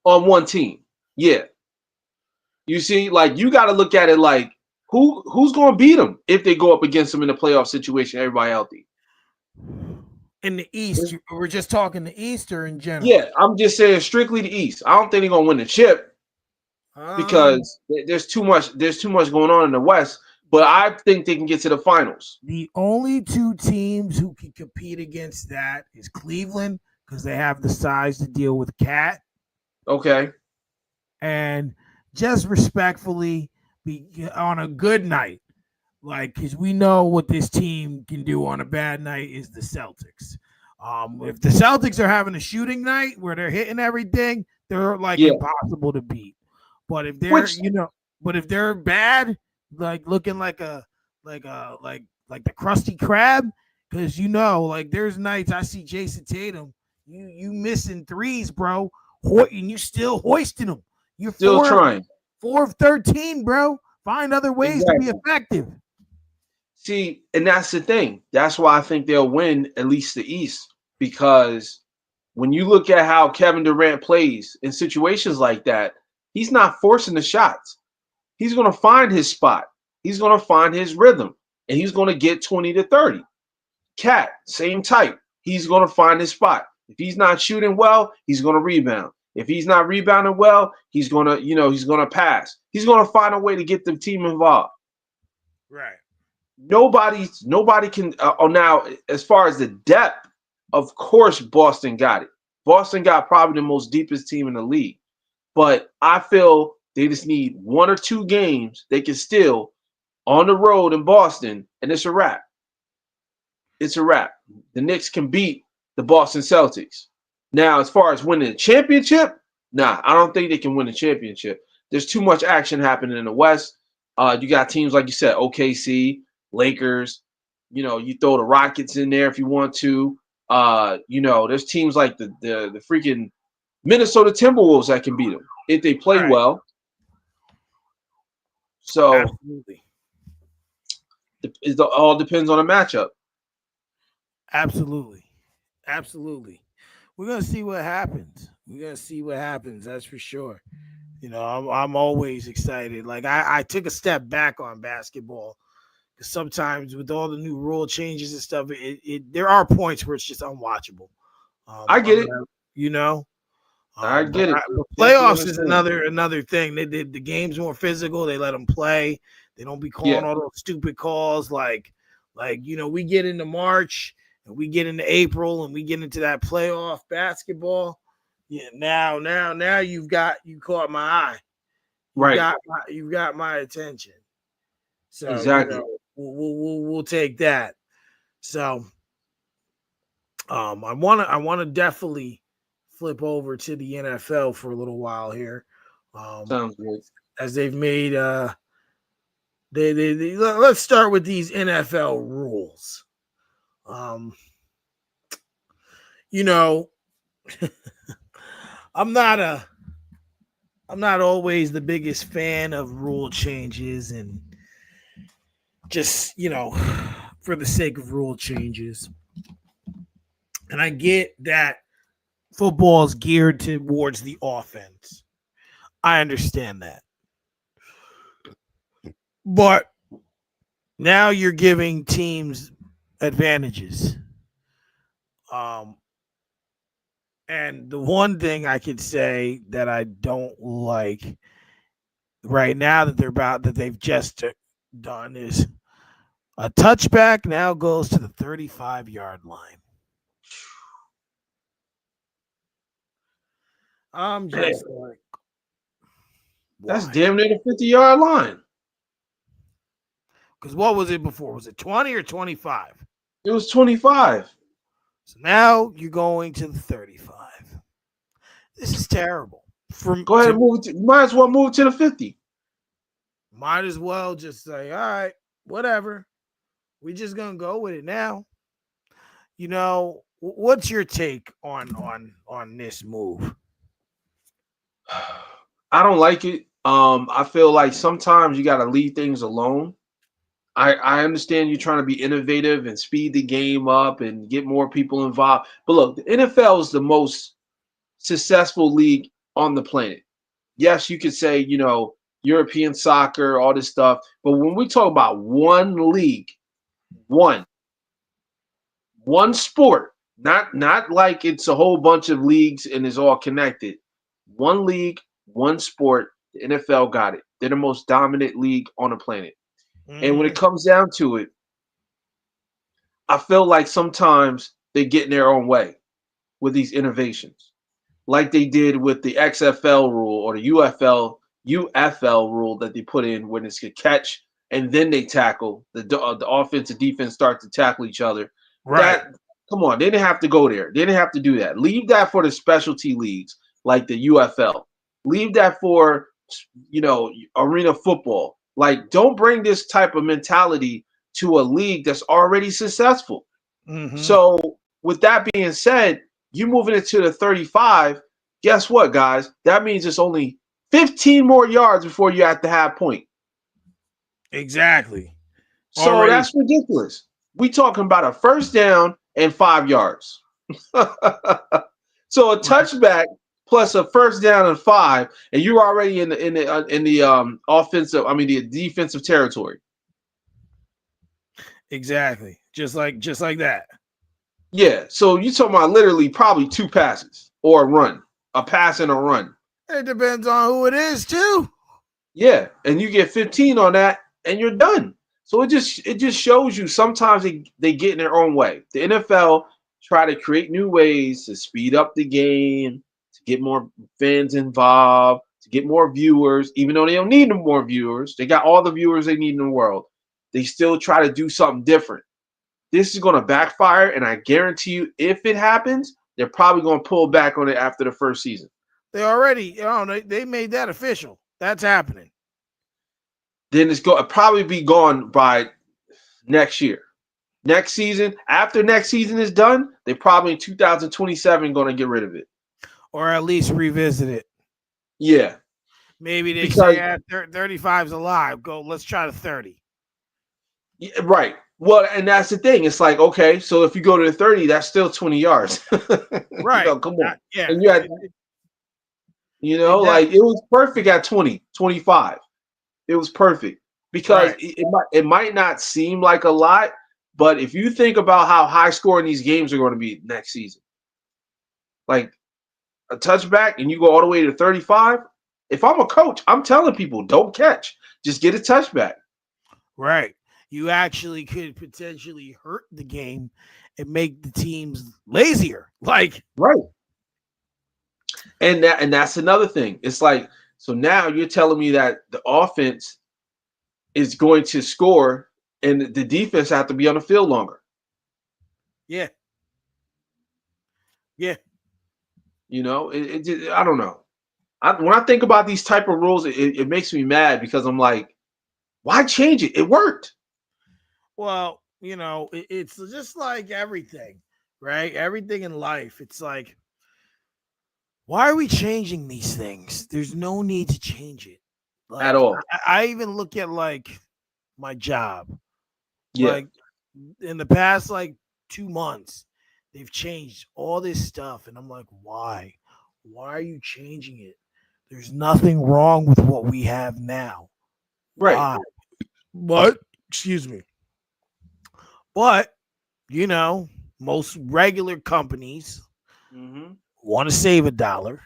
on one team. Yeah. You see, like you got to look at it like who's going to beat them if they go up against them in the playoff situation, everybody healthy. In the East, we're just talking the East or in general? Yeah, I'm just saying strictly the East. I don't think they're going to win the chip Um, because there's too much going on in the West, but I think they can get to the finals. the only two teams who can compete against that is Cleveland because they have the size to deal with Cat, Okay. and just respectfully, be on a good night, like because we know what this team can do on a bad night is the Celtics. If the Celtics are having a shooting night where they're hitting everything, they're like Yeah. impossible to beat. But if they're Which but if they're bad, like looking like the Krusty Krab, because like there's nights I see Jason Tatum, you missing threes, bro, and you still hoisting them. You're still trying. 4 of 13, bro. Find other ways to be Exactly. effective. See, and that's the thing. That's why I think they'll win at least the East because when you look at how Kevin Durant plays in situations like that, he's not forcing the shots. He's going to find his spot. He's going to find his rhythm, and he's going to get 20 to 30. Cat, same type. He's going to find his spot. If he's not shooting well, he's going to rebound. If he's not rebounding well, he's going to, he's going to pass. He's going to find a way to get the team involved. Right. Nobody can. Now, as far as the depth, of course, Boston got it. Boston got probably the most deepest team in the league. But I feel they just need one or two games they can steal on the road in Boston, and it's a wrap. It's a wrap. The Knicks can beat the Boston Celtics. Now, as far as winning the championship, nah, I don't think they can win the championship. There's too much action happening in the West. You got teams like you said, OKC, Lakers. You throw the Rockets in there if you want to. There's teams like the freaking Minnesota Timberwolves that can beat them if they play Right. well. So Absolutely. it all depends on the matchup. Absolutely. Absolutely. We're gonna see what happens. That's for sure. I'm always excited. Like I took a step back on basketball because sometimes with all the new rule changes and stuff, there are points where it's just unwatchable. I get it. You know, I get it. but Definitely playoffs is understand. another thing. They did the game's more physical. They let them play. They don't be calling Yeah, all those stupid calls we get into March and we get into April and we get into that playoff basketball. Yeah, now you caught my eye. right. You've got my attention. So Exactly. we'll take that. So I wanna definitely flip over to the NFL for a little while here. Sounds good. As they've made let's start with these NFL rules. Um, you know, I'm not always the biggest fan of rule changes and just, for the sake of rule changes. And I get that football is geared towards the offense. I understand that. But now you're giving teams advantages. Um, and the one thing I could say that I don't like right now that they've just done is a touchback now goes to the 35-yard line. I'm Man, just like, that's why? damn near the 50-yard line. Because what was it before? Was it 20 or 25? It was 25. So now you're going to the 35. This is terrible. From Go ahead to and move it. You might as well move it to the 50. Might as well just say, all right, whatever. We just gonna go with it now. What's your take on this move? I don't like it. I feel like sometimes you got to leave things alone. I understand you're trying to be innovative and speed the game up and get more people involved. But look, the NFL is the most successful league on the planet. Yes, you could say, European soccer, all this stuff. But when we talk about one league, one, one sport, not like it's a whole bunch of leagues and it's all connected. One league, one sport, the NFL got it. They're the most dominant league on the planet. And when it Mm-hmm. comes down to it, I feel like sometimes they get in their own way with these innovations, like they did with the XFL rule or the UFL rule that they put in when it's a catch and then they tackle the offense and defense start to tackle each other. Right. That come on, they didn't have to go there. They didn't have to do that. Leave that for the specialty leagues like the UFL. Leave that for arena football. Like, don't bring this type of mentality to a league that's already successful. Mm-hmm. So, with that being said, you moving it to the 35. Guess what, guys? That means it's only 15 more yards before you're at the half point. Exactly. So Already. that's ridiculous. We talking about a first down and 5 yards. So a Right. touchback plus a first down and five, and you're already in the offensive. I mean the defensive territory. Exactly. Just like that. Yeah. So you talking about literally probably two passes or a run, a pass and a run. It depends on who it is too. Yeah, and you get 15 on that, and you're done. So it just shows you sometimes they get in their own way. The NFL try to create new ways to speed up the game, to get more fans involved, to get more viewers. Even though they don't need no more viewers, they got all the viewers they need in the world. They still try to do something different. This is going to backfire, and I guarantee you, if it happens, they're probably going to pull back on it after the first season. They already, they made that official. That's happening. Then it's going to probably be gone by next year. Next season, after next season is done, they probably in 2027 going to get rid of it. Or at least revisit it. Yeah, Maybe they say, because 35's alive. Go, let's try to 30. yeah, right. Well, and that's the thing. It's like, okay, so if you go to the 30, that's still 20 yards. Right. Come on. Yeah. And you had, It that like it was perfect at 20, 25. It was perfect because right. it might not seem like a lot, but if you think about how high scoring these games are going to be next season, like a touchback and you go all the way to 35, if I'm a coach, I'm telling people don't catch. Just get a touchback. Right. You actually could potentially hurt the game and make the teams lazier. Like, Right. And that's another thing. It's like, so now you're telling me that the offense is going to score and the defense have to be on the field longer. yeah. Yeah. I don't know. When I think about these type of rules, it makes me mad because I'm like, why change it? It worked. Well, it's just like everything, right? Everything in life. It's like, why are we changing these things? There's no need to change it. At Like, all. I even look at like my job. Yeah. Like in the past like 2 months, they've changed all this stuff, and I'm like, why? Why are you changing it? There's nothing wrong with what we have now. Right. Why? But excuse me. But you know, most regular companies Mm-hmm. want to save $1.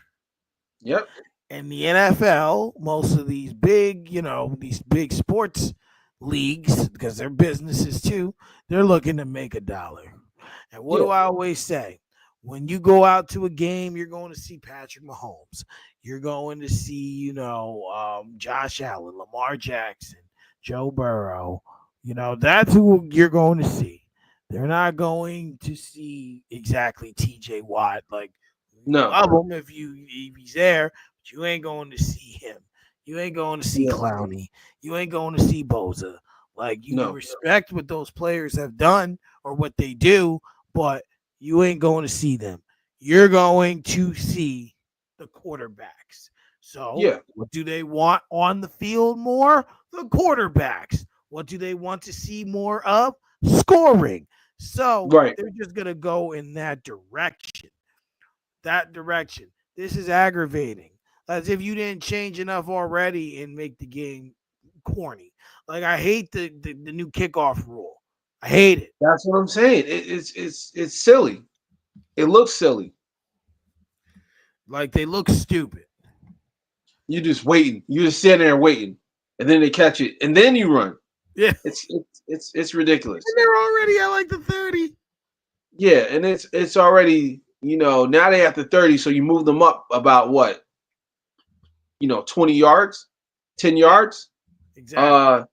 Yep. And the NFL, most of these big, these big sports leagues, because they're businesses too, they're looking to make $1. And what do Yeah. I always say? When you go out to a game, you're going to see Patrick Mahomes. You're going to see, Josh Allen, Lamar Jackson, Joe Burrow. That's who you're going to see. They're not going to see exactly TJ Watt. Like, you No. love him if he's there, but you ain't going to see him. You ain't going to see Yeah. Clowney. You ain't going to see Boza. Like, you can No. respect what those players have done or what they do, but you ain't going to see them. You're going to see the quarterbacks. So, Yeah. what do they want on the field more? The quarterbacks. What do they want to see more of? Scoring. So, Right. they're just going to go in that direction. That direction. This is aggravating. As if you didn't change enough already and make the game corny. Like, I hate the new kickoff rule. I hate it. That's what I'm saying. It's silly. It looks silly. Like, they look stupid. You just waiting. You just sitting there waiting, and then they catch it, and then you run. Yeah. It's ridiculous. And they're already at like the 30. Yeah, and it's already now they have the 30, so you move them up about what 20 yards, 10 yards, Exactly.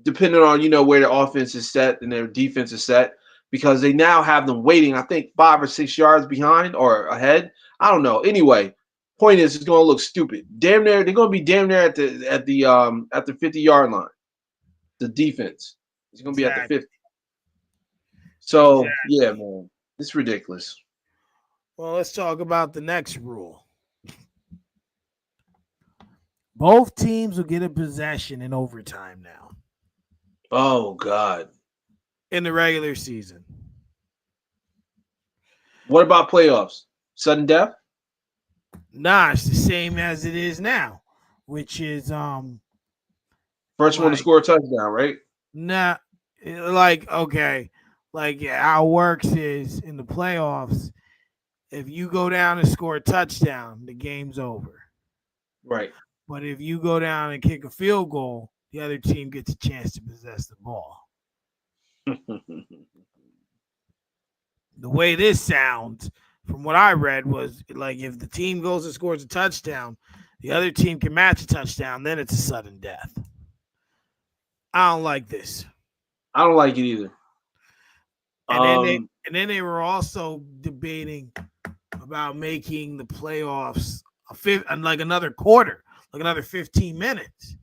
depending on where their offense is set and their defense is set, because they now have them waiting. I think 5 or 6 yards behind or ahead. I don't know. Anyway, point is, it's going to look stupid. Damn near, they're going to be damn near at the 50-yard line. The defense is going to be at the Exactly. 50. So yeah, Exactly. man, it's ridiculous. Well, let's talk about the next rule. Both teams will get a possession in overtime now Oh God. in the regular season. What about playoffs? Sudden death? Nah, it's the same as it is now, which is First one to like score a touchdown, right? nah, like okay, like how it works is in the playoffs. If you go down and score a touchdown, the game's over. Right. But if you go down and kick a field goal, the other team gets a chance to possess the ball. The way this sounds, from what I read, was like if the team goes and scores a touchdown, the other team can match a touchdown, then it's a sudden death. I don't like this. I don't like it either. And then they Um, and then they were also debating about making the playoffs like another quarter, like another 15 minutes.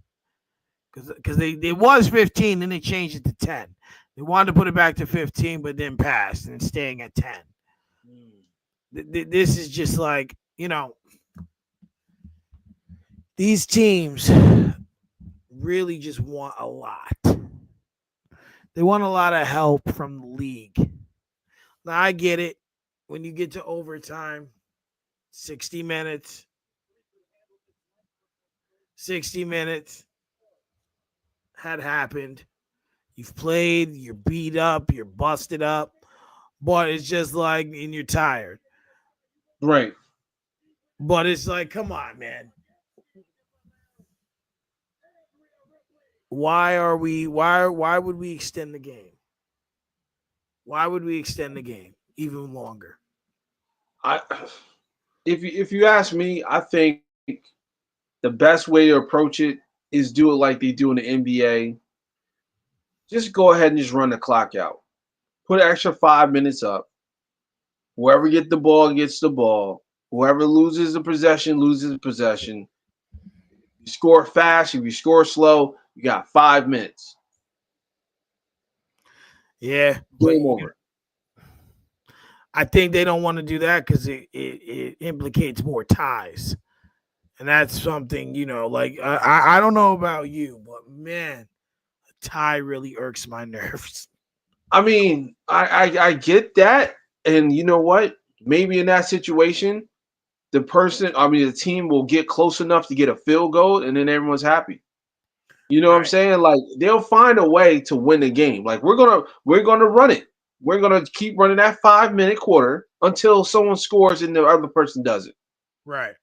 Because it was 15, then they changed it to 10. They wanted to put it back to 15, but then passed and staying at 10. This is just like, these teams really just want a lot. They want a lot of help from the league. Now, I get it. When you get to overtime, 60 minutes, 60 minutes had happened. You've played, you're beat up, you're busted up, but it's just like, and you're tired. right. But it's like, come on, man. Why would we extend the game? Why would we extend the game even longer? I if you ask me, I think the best way to approach it is do it like they do in the NBA. Just go ahead and just run the clock out. Put an extra 5 minutes up. Whoever gets the ball gets the ball. Whoever loses the possession loses the possession. You score fast, if you score slow, you got 5 minutes. Yeah, but Game over. I think they don't want to do that because it implicates more ties. And that's something, like I don't know about you, but man, tie really irks my nerves. I mean, I get that, and you know what? Maybe in that situation, the team will get close enough to get a field goal, and then everyone's happy. You know what I'm Right. saying? Like they'll find a way to win the game. Like we're gonna run it. We're gonna keep running that 5 minute quarter until someone scores and the other person does it. Right.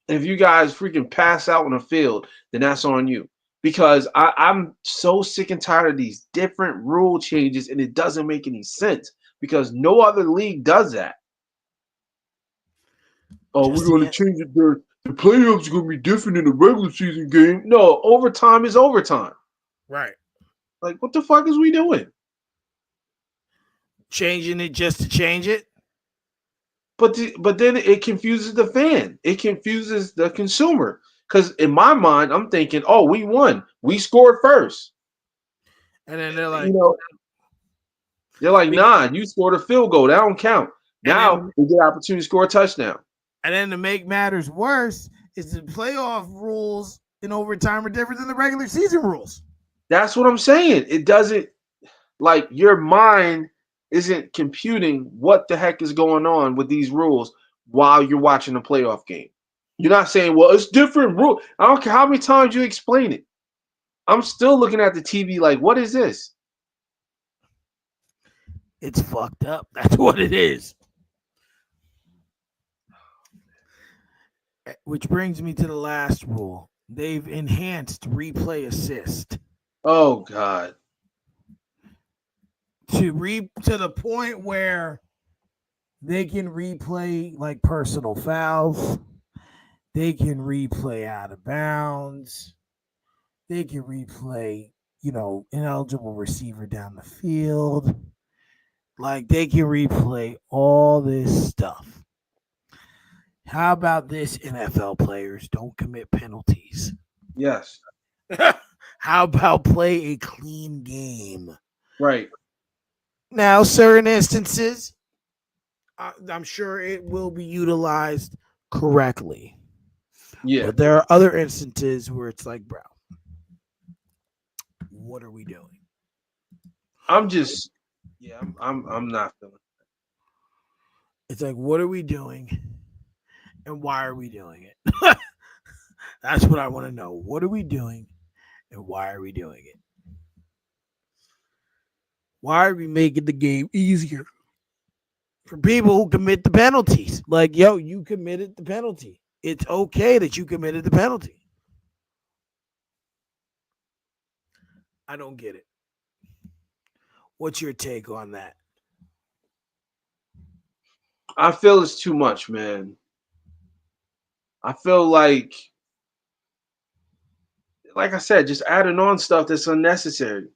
And if you guys freaking pass out on the field, then that's on you. Because I'm so sick and tired of these different rule changes, and it doesn't make any sense because no other league does that. Oh, we're Just going to the change it. The playoffs are going to be different in the regular season game. No, overtime is overtime. right. Like, what the fuck is we doing? Changing it just to change it. But then it confuses the fan. It confuses the consumer. Because in my mind, I'm thinking, oh, we won. We scored first. And then they're You like, know, they're like, bec- nah, you scored a field goal. That don't count. and Now then we get an opportunity to score a touchdown. and then to make matters worse is the playoff rules in overtime are different than the regular season rules. That's what I'm saying. It doesn't like your mind isn't computing what the heck is going on with these rules while you're watching a playoff game. You're not saying, well, it's different rule. I don't care how many times you explain it. I'm still looking at the TV like, what is this? It's fucked up. That's what it is. Which brings me to the last rule. They've enhanced replay assist Oh God. to the point where they can replay like personal fouls. They can replay out of bounds. They can replay, ineligible receiver down the field. Like they can replay all this stuff. How about this, NFL players? Don't commit penalties. Yes. How about play a clean game? Right. Now, certain instances, I'm sure it will be utilized correctly. Yeah. But there are other instances where it's like, bro, what are we doing? I'm just yeah, I'm not feeling it. It's like, what are we doing? And why are we doing it? That's what I want to know. What are we doing? And why are we doing it? Why are we making the game easier for people who commit the penalties? Like, yo, you committed the penalty. It's okay that you committed the penalty. I don't get it. What's your take on that? I feel it's too much, man. I feel like I said, just adding on stuff that's unnecessary.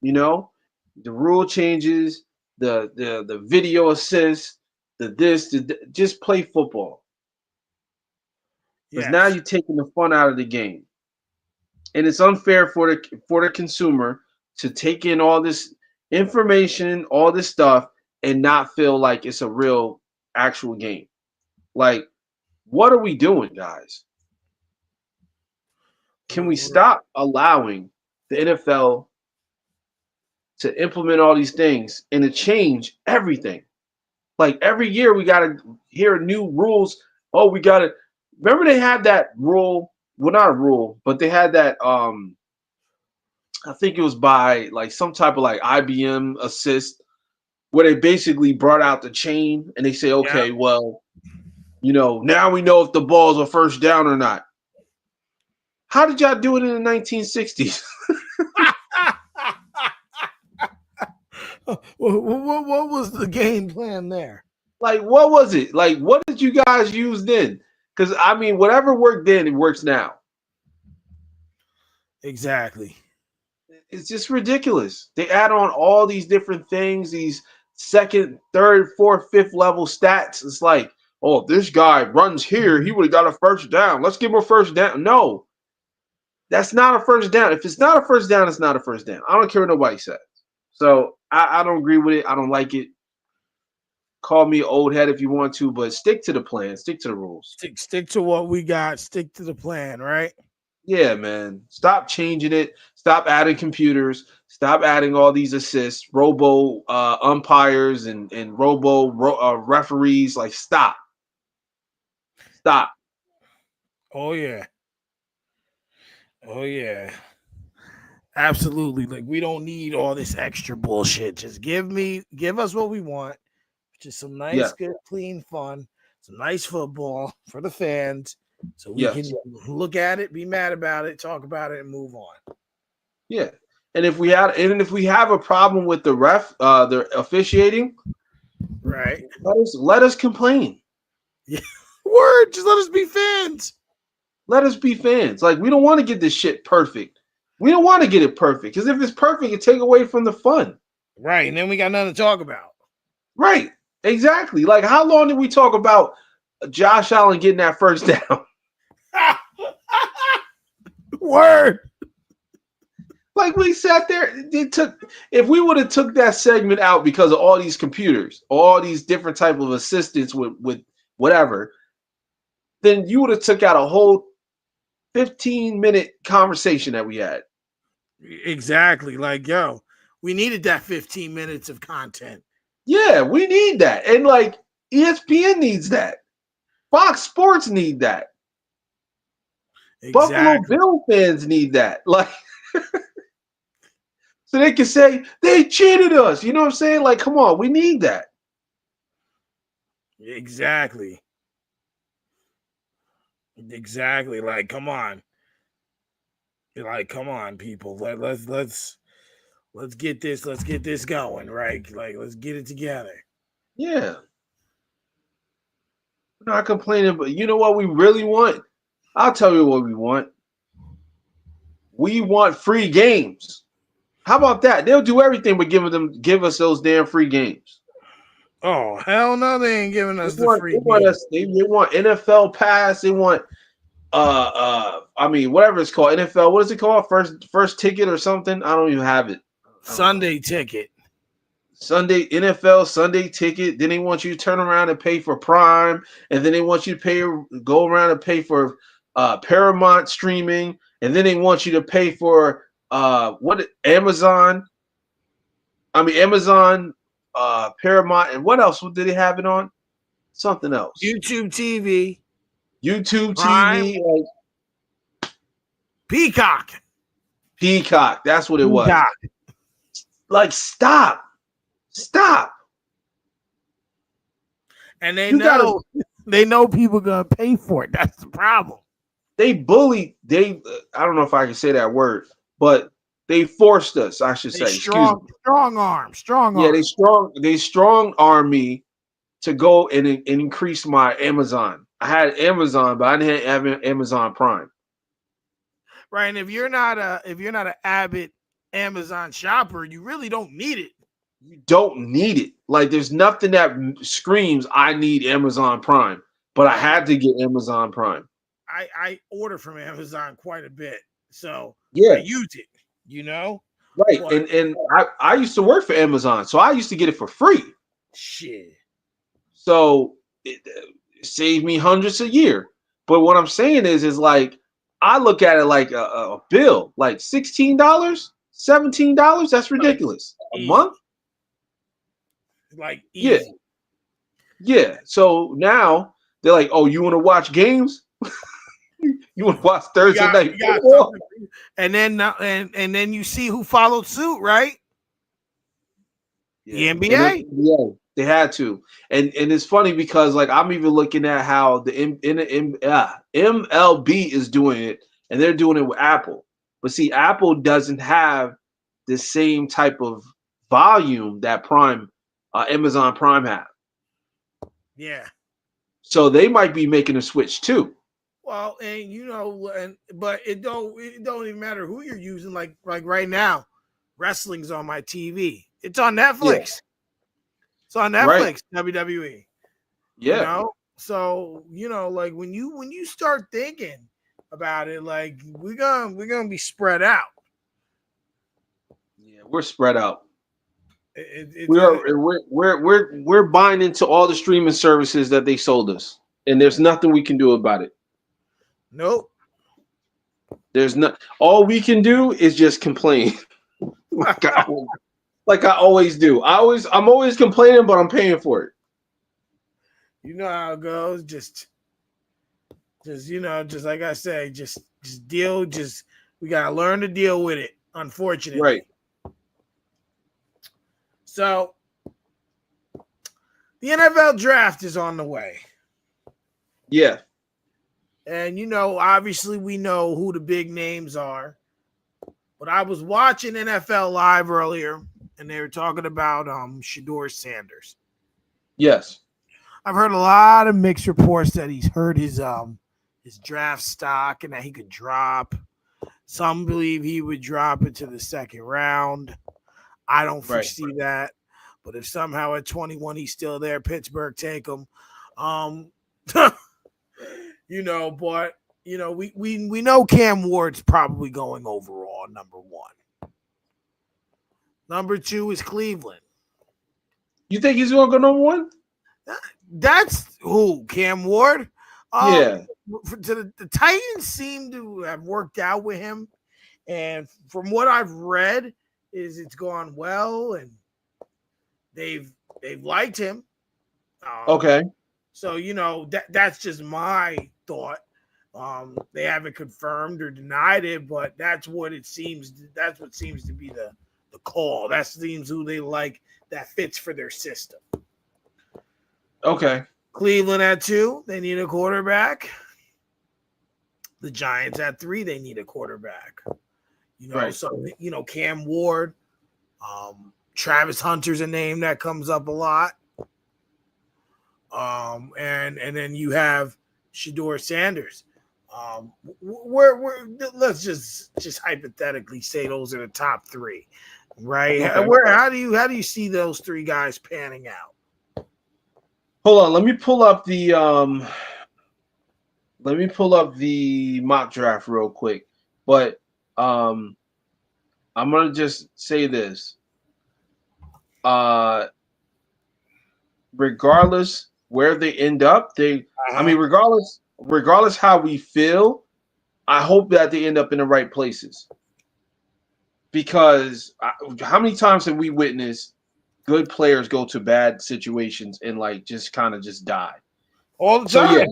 You know, the rule changes, the video assist, just play football. Because now Yes. you're taking the fun out of the game, and it's unfair for the consumer to take in all this information, all this stuff, and not feel like it's a real actual game. Like, what are we doing, guys? Can we We're- stop allowing the NFL to implement all these things and to change everything? Like every year we gotta hear new rules. Oh, we gotta remember they had that rule. Well, not a rule, but they had that I think it was by like some type of like IBM assist where they basically brought out the chain and they say, yeah. okay, well, now we know if the balls are first down or not. How did y'all do it in the 1960s? What was the game plan there? Like, what was it? Like, what did you guys use then? Because I mean, whatever worked then, it works now. Exactly. It's just ridiculous. They add on all these different things, these second, third, fourth, fifth level stats. It's like, oh, if this guy runs here, he would have got a first down. Let's give him a first down. No, that's not a first down. If it's not a first down, it's not a first down. I don't care what nobody says. So I don't agree with it. I don't like it. Call me old head if you want to, but stick to the plan, stick to the rules. Stick to what we got. Stick to the plan, right? Yeah, man. Stop changing it. Stop adding computers. Stop adding all these assists, robo umpires and referees. Like, stop. Stop. Oh yeah. Oh yeah. Absolutely. Like we don't need all this extra bullshit. Just give us what we want, which is some nice, Yeah. good, clean fun, some nice football for the fans. So we can Yes. look at it, be mad about it, talk about it, and move on. Yeah. And if we have a problem with the officiating, Right. let us complain. Yeah. Word. Just let us be fans. Let us be fans. Like, we don't want to get this shit perfect. We don't want to get it perfect because if it's perfect, it take away from the fun. Right. And then we got nothing to talk about. Right. Exactly. Like, how long did we talk about Josh Allen getting that first down? Word. Like, we sat there. If we would have took that segment out because of all these computers, all these different type of assistants with whatever, then you would have took out a whole 15-minute conversation that we had. Exactly. Like, yo, we needed that 15 minutes of content. Yeah, we need that. And like ESPN needs that. Fox Sports need that. Buffalo Exactly. Bill fans need that. Like, so they can say they cheated us. You know what I'm saying? Like, come on, we need that. Exactly. Exactly. Like, come on. Like, come on, people. Let's get this going, right? Like, let's get it together. Yeah. We're not complaining, but you know what we really want? I'll tell you what we want. We want free games. How about that? They'll do everything but give us those damn free games. Oh, hell no, they ain't giving They us the want free they want game. us they want NFL pass, they want I mean whatever it's called, NFL, what is it called? First ticket or something? I don't even have it. I don't know. Sunday ticket. Sunday NFL Sunday ticket. Then they want you to turn around and pay for Prime, and then they want you to go around and pay for Paramount streaming, and then they want you to pay for what Amazon. I mean Amazon, Paramount, and what else did they have it on? Something else. YouTube TV. YouTube Prime. TV, like Peacock. Peacock. That's what it was. Peacock. Like, stop. And they You gotta. know people gonna pay for it. That's the problem. They bullied. I don't know if I can say that word, but they forced us. I should They say. Excuse me. strong arm. Yeah, they strong arm me to go and increase my Amazon. I had Amazon, but I didn't have Amazon Prime. Right. And if you're not an avid Amazon shopper, you really don't need it. You don't need it. Like, there's nothing that screams I need Amazon Prime, but I had to get Amazon Prime. I order from Amazon quite a bit, so Yeah, I use it. You know, right. but And I used to work for Amazon, so I used to get it for free. shit. So it saved me hundreds a year. But what I'm saying is like I look at it like a bill, like $16, $17. That's ridiculous. A Easy. month? Like Yeah, easy. yeah. So now they're like, oh, you want to watch games? You want to watch Thursday night football? And then you see who followed suit, right? Yeah. The NBA. Yeah, they had to, and it's funny because like I'm even looking at how the MLB is doing it, and they're doing it with Apple. But see, Apple doesn't have the same type of volume that Amazon Prime have. Yeah. So they might be making a switch too. Well, but it don't even matter who you're using. Like right now, wrestling's on my TV. It's on Netflix. Yeah. It's on Netflix. Right. WWE. Yeah. You know? So like when you start thinking about it, like we're gonna be spread out. Yeah, we're spread out. We're buying into all the streaming services that they sold us, and there's nothing we can do about it. Nope. There's not. All we can do is just complain, like I always do. I'm always complaining, but I'm paying for it. You know how it goes. Just like I say, just deal. Just we gotta learn to deal with it. Unfortunately, Right. so the NFL draft is on the way. Yeah. And obviously we know who the big names are. But I was watching NFL Live earlier, and they were talking about Shador Sanders. Yes. I've heard a lot of mixed reports that he's hurt his draft stock and that he could drop. Some believe he would drop into the second round. I don't foresee that. But if somehow at 21 he's still there, Pittsburgh take him. But we know Cam Ward's probably going overall number 1. Number 2 is Cleveland. You think he's going to go number 1? That's who? Cam Ward? Yeah. The Titans seem to have worked out with him. And from what I've read, is it's gone well, and they've liked him. Okay. So that's just my thought. They haven't confirmed or denied it, but that's what it seems. That's what seems to be the call. That seems who they like. That fits for their system. Okay. Cleveland at 2, they need a quarterback. The Giants at 3, they need a quarterback. Right. So Cam Ward, Travis Hunter's a name that comes up a lot. And then you have Shador Sanders. Let's just hypothetically say those are the top 3, right? Okay. How do you see those 3 guys panning out? Hold on, let me pull up the mock draft real quick. But I'm gonna just say this. Regardless where they end up, regardless how we feel, I hope that they end up in the right places. Because how many times have we witnessed good players go to bad situations and just kind of just die? All the time. So yeah,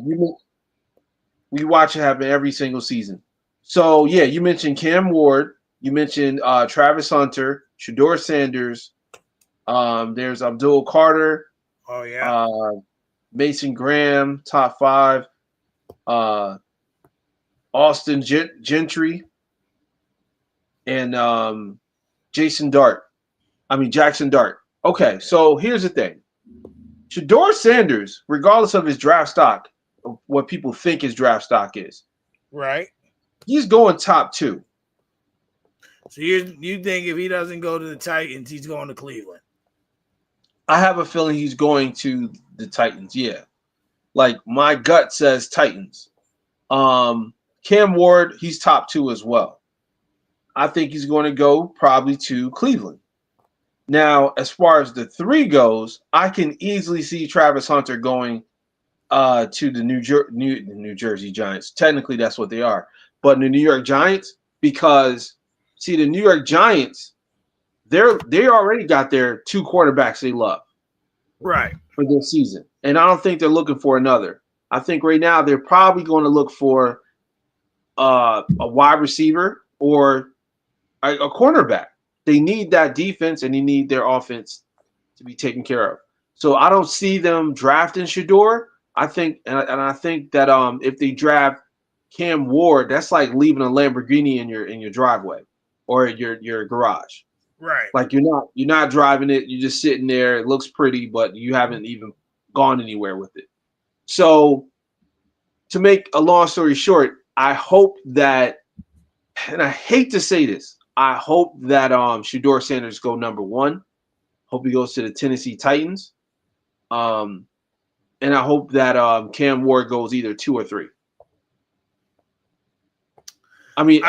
we watch it happen every single season. So yeah, you mentioned Cam Ward, you mentioned Travis Hunter, Shador Sanders. There's Abdul Carter. Oh yeah. Mason Graham, top 5. Austin Gentry. And Jackson Dart. Okay, so here's the thing. Shador Sanders, regardless of his draft stock, what people think his draft stock is, right? He's going top 2. So you think if he doesn't go to the Titans, he's going to Cleveland? I have a feeling he's going to the Titans, yeah. Like my gut says Titans. Cam Ward, he's top 2 as well. I think he's going to go probably to Cleveland. Now, as far as the 3 goes, I can easily see Travis Hunter going to the New Jersey Giants. Technically, that's what they are. But the New York Giants, because, see, the New York Giants, they already got their 2 quarterbacks they love. Right. For this season. And I don't think they're looking for another. I think right now they're probably going to look for a wide receiver or a cornerback. They need that defense and they need their offense to be taken care of. So I don't see them drafting Shador. I think that if they draft Cam Ward, that's like leaving a Lamborghini in your driveway or your garage. Right. Like you're not driving it. You're just sitting there. It looks pretty, but you haven't even gone anywhere with it. So to make a long story short, I hope that, and I hate to say this, I hope that Shador Sanders go number 1. Hope he goes to the Tennessee Titans. And I hope that Cam Ward goes either 2 or 3. I mean,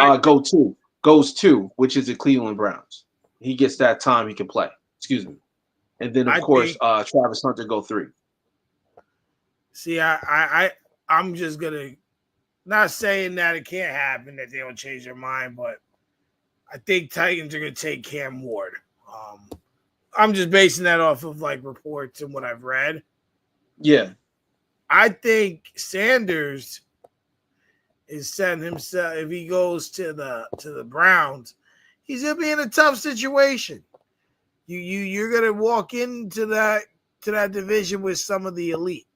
goes 2, which is the Cleveland Browns. He gets that time he can play. Excuse me. And then of course Travis Hunter go 3. See, I'm just gonna Not saying that it can't happen that they don't change their mind, but I think Titans are going to take Cam Ward. Um, I'm just basing that off of like reports and what I've read. Yeah. I think Sanders is setting himself. If he goes to the Browns, he's gonna be in a tough situation. You're gonna walk into that division with some of the elite.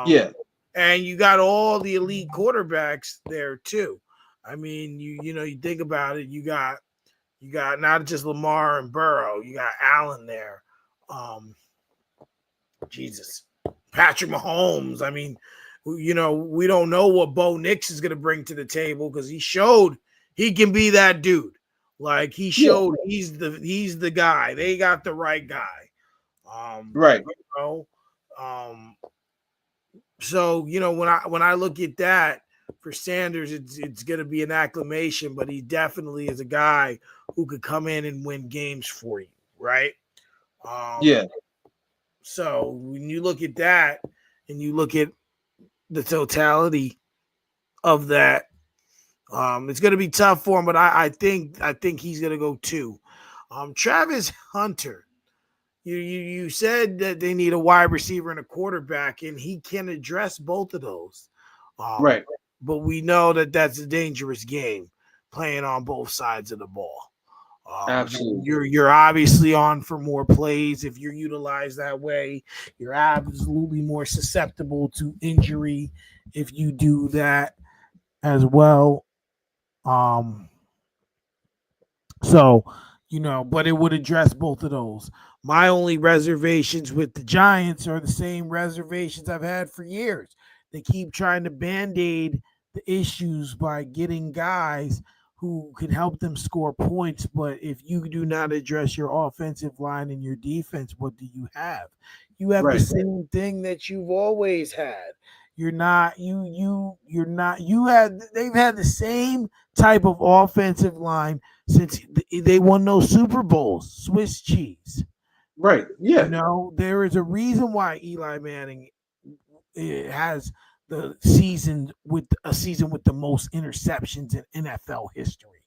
Yeah. And you got all the elite quarterbacks there too. I mean, you think about it. You got not just Lamar and Burrow. You got Allen there. Jesus, Patrick Mahomes. I mean, we don't know what Bo Nix is going to bring to the table because he showed he can be that dude. Like he showed he's the guy. They got the right guy. Right. You know, so when I look at that for Sanders, it's going to be an acclamation, but he definitely is a guy who could come in and win games for you, right? Yeah. So when you look at that and you look at the totality of that, it's going to be tough for him. But I think he's going to go two. Travis Hunter, you said that they need a wide receiver and a quarterback, and he can address both of those. Right. But we know that that's a dangerous game, playing on both sides of the ball. Absolutely. You're obviously on for more plays if you're utilized that way. You're absolutely more susceptible to injury if you do that as well. So, but it would address both of those. My only reservations with the Giants are the same reservations I've had for years. They keep trying to band-aid the issues by getting guys who can help them score points. But if you do not address your offensive line and your defense, what do you have? You have the same thing that you've always had. You're not you're not you had they've had the same type of offensive line since they won those Super Bowls. Swiss cheese. Right. Yeah. There is a reason why Eli Manning has the season with the most interceptions in NFL history,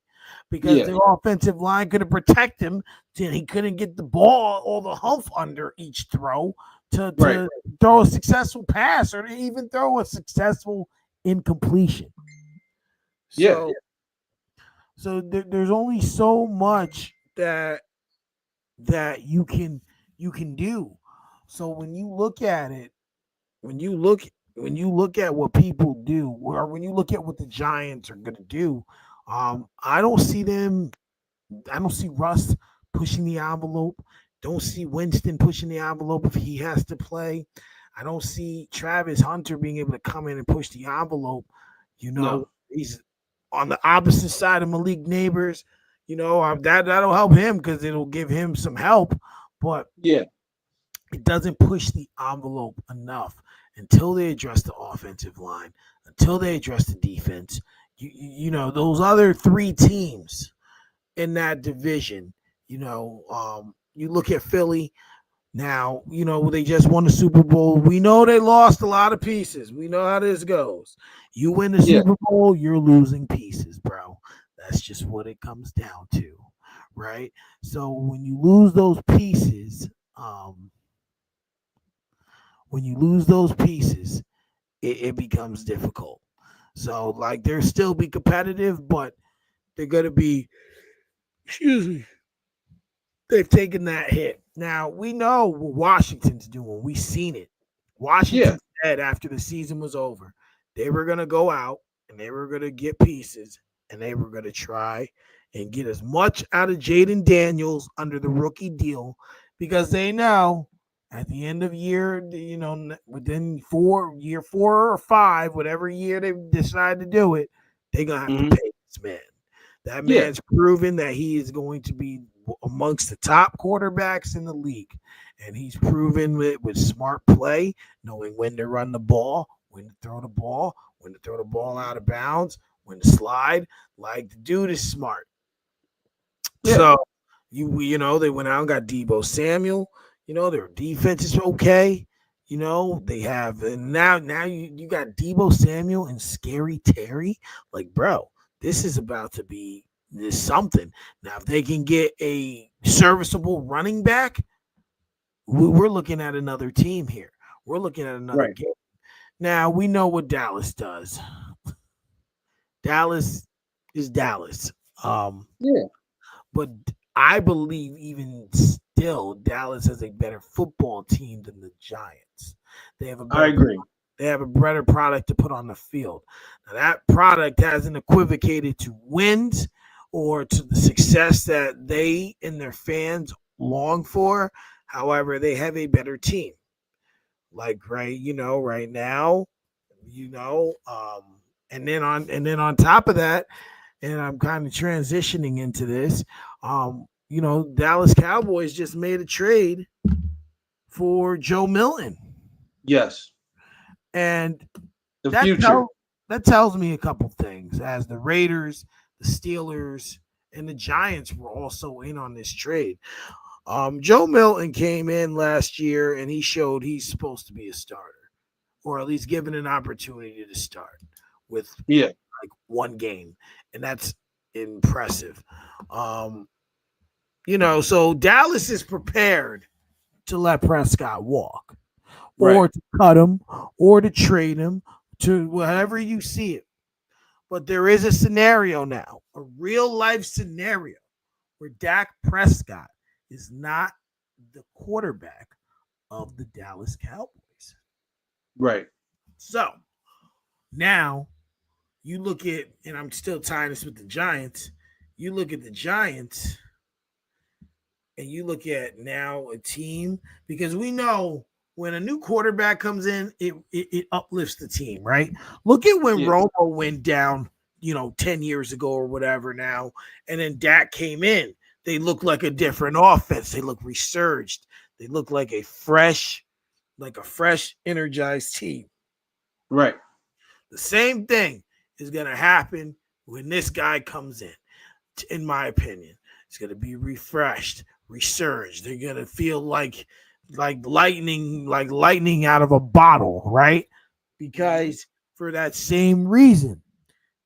because the offensive line couldn't protect him, and he couldn't get the ball or the hump under each throw to throw a successful pass or to even throw a successful incompletion. So, there's only so much that you can do. So when you look at it, when you look at what people do, or when you look at what the Giants are going to do, I don't see Russ pushing the envelope. Don't see Winston pushing the envelope if he has to play. I don't see Travis Hunter being able to come in and push the envelope. He's on the opposite side of Malik Neighbors. That'll help him because it'll give him some help. But it doesn't push the envelope enough until they address the offensive line, until they address the defense. Those other three teams in that division, you look at Philly now, they just won the Super Bowl. We know they lost a lot of pieces. We know how this goes. You win the Super Bowl, you're losing pieces, bro. That's just what it comes down to, right? So when you lose those pieces, it becomes difficult. So, like, they'll still be competitive, but they're going to be, they've taken that hit. Now, we know what Washington's doing. We've seen it. Washington said after the season was over, they were going to go out and they were going to get pieces and they were going to try and get as much out of Jaden Daniels under the rookie deal, because they know at the end of year, within year 4 or 5, whatever year they decide to do it, they're going to have to pay this man. That man's proven that he is going to be amongst the top quarterbacks in the league. And he's proven it with smart play, knowing when to run the ball, when to throw the ball, when to throw the ball out of bounds, when to slide. Like, the dude is smart. So, they went out and got Deebo Samuel. Their defense is okay. They have, and now you got Debo Samuel and Scary Terry. Like, bro, this is about to be this something. Now, if they can get a serviceable running back, we're looking at another team here. We're looking at another Right. game. Now we know what Dallas does. Dallas is Dallas. Um, Yeah, but I believe even still, Dallas has a better football team than the Giants. They have a I better agree. they have a better product to put on the field. Now, that product hasn't equivocated to wins or to the success that they and their fans long for. However, they have a better team. Like right now, you know, um, and then on top of that, and I'm kind of transitioning into this. Dallas Cowboys just made a trade for Joe Milton, Yes, and the that future. tells that tells me a couple things. As the Raiders, the Steelers, and the Giants were also in on this trade. Joe Milton came in last year, and he showed he's supposed to be a starter, or at least given an opportunity to start with Yeah, like one game, and that's impressive. Um, so Dallas is prepared to let Prescott walk, right. or to cut him, or to trade him, to whatever you see it. But there is a scenario now, a real life scenario, where Dak Prescott is not the quarterback of the Dallas Cowboys. Right. So now you look at, and I'm still tying this with the Giants. You look at the Giants, and you look at now a team, because we know when a new quarterback comes in, it uplifts the team, right? Look at when Yeah. Romo went down, 10 years ago or whatever now, and then Dak came in. They look like a different offense. They look resurged. They look like a fresh, energized team. Right. The same thing is going to happen when this guy comes in my opinion. It's going to be refreshed, resurged. They're going to feel like lightning out of a bottle, right? Because for that same reason,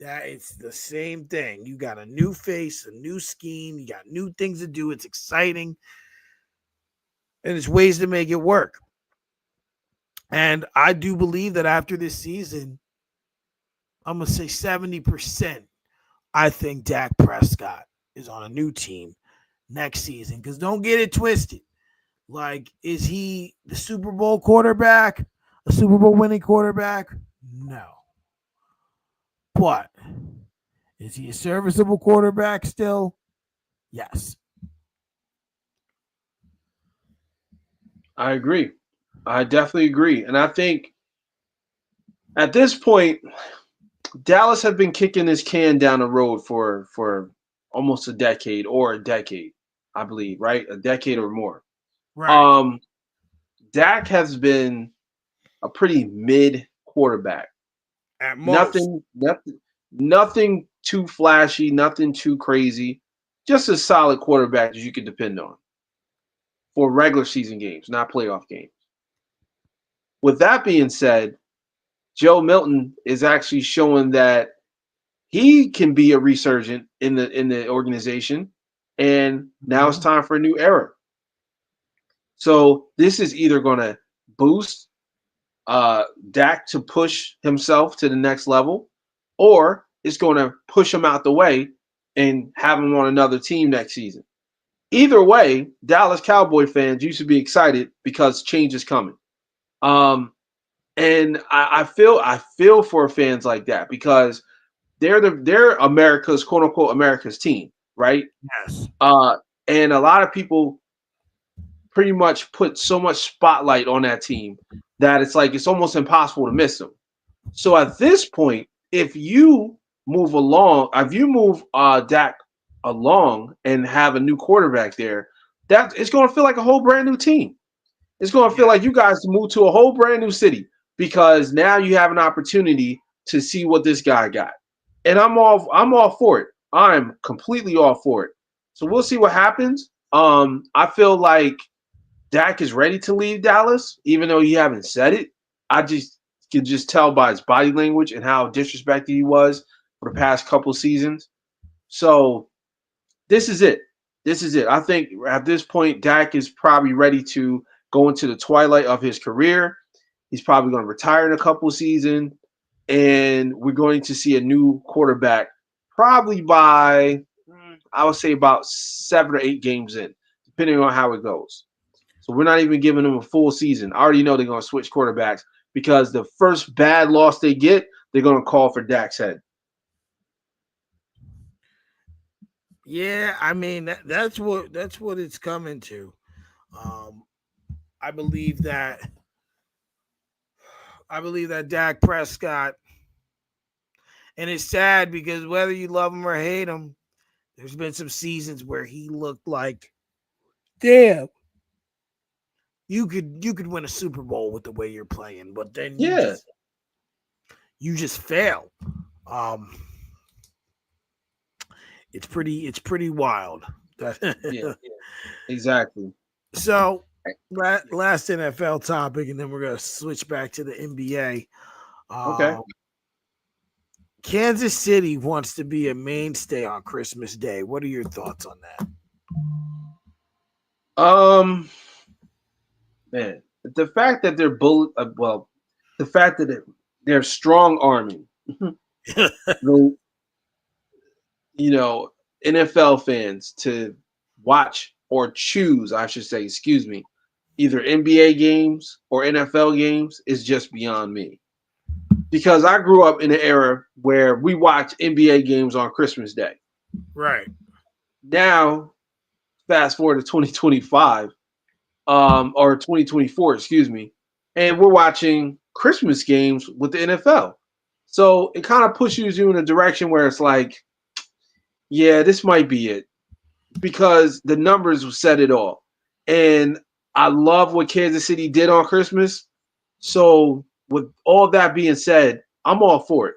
that it's the same thing. You got a new face, a new scheme, you got new things to do. It's exciting, and it's ways to make it work. And I do believe that after this season, I'm gonna say 70%. I think Dak Prescott is on a new team next season. Because don't get it twisted. Like, is he the Super Bowl quarterback? A Super Bowl winning quarterback? No. But is he a serviceable quarterback still? Yes. I agree. I definitely agree. And I think at this point, Dallas have been kicking this can down the road for almost a decade, I believe, right? A decade or more. Right. Um, Dak has been a pretty mid quarterback. At most. Nothing too flashy, nothing too crazy. Just a solid quarterback that you can depend on for regular season games, not playoff games. With that being said, Joe Milton is actually showing that he can be a resurgent in the organization, and now it's Mhm. time for a new era. So this is either going to boost Dak to push himself to the next level, or it's going to push him out the way and have him on another team next season. Either way, Dallas Cowboy fans, you should be excited because change is coming. Um, and I feel for fans like that because they're America's quote unquote America's team, right? Yes. Uh, and a lot of people pretty much put so much spotlight on that team that it's like it's almost impossible to miss them. So at this point, if you move Dak along and have a new quarterback there, that it's going to feel like a whole brand new team. It's going to feel Yeah. like you guys moved to a whole brand new city because now you have an opportunity to see what this guy got. And I'm all for it. I'm completely all for it. So we'll see what happens. I feel like Dak is ready to leave Dallas, even though he haven't said it. I just can just tell by his body language and how disrespected he was for the past couple seasons. So this is it. This is it. I think at this point, Dak is probably ready to go into the twilight of his career. He's probably going to retire in a couple seasons, and we're going to see a new quarterback probably by, I would say, about 7 or 8 games in, depending on how it goes. So we're not even giving them a full season. I already know they're going to switch quarterbacks because the first bad loss they get, they're going to call for Dak's head. Yeah, I mean that's what it's coming to. Um, I believe that Dak Prescott, and it's sad because whether you love him or hate him, there's been some seasons where he looked like, damn, you could win a Super Bowl with the way you're playing, but then Yeah, you just fail. Um, it's pretty wild. yeah, exactly. So last NFL topic, and then we're gonna switch back to the NBA. Okay. Um, Kansas City wants to be a mainstay on Christmas Day. What are your thoughts on that? Um, man, the fact that they're the fact that they're strong arming, the you know, NFL fans to watch or choose, I should say, excuse me, either NBA games or NFL games is just beyond me. Because I grew up in an era where we watched NBA games on Christmas Day. Right. Now, fast forward to 2025, or 2024, excuse me, and we're watching Christmas games with the NFL. So it kind of pushes you in a direction where it's like, yeah, this might be it because the numbers said it all. And I love what Kansas City did on Christmas. So with all that being said, I'm all for it.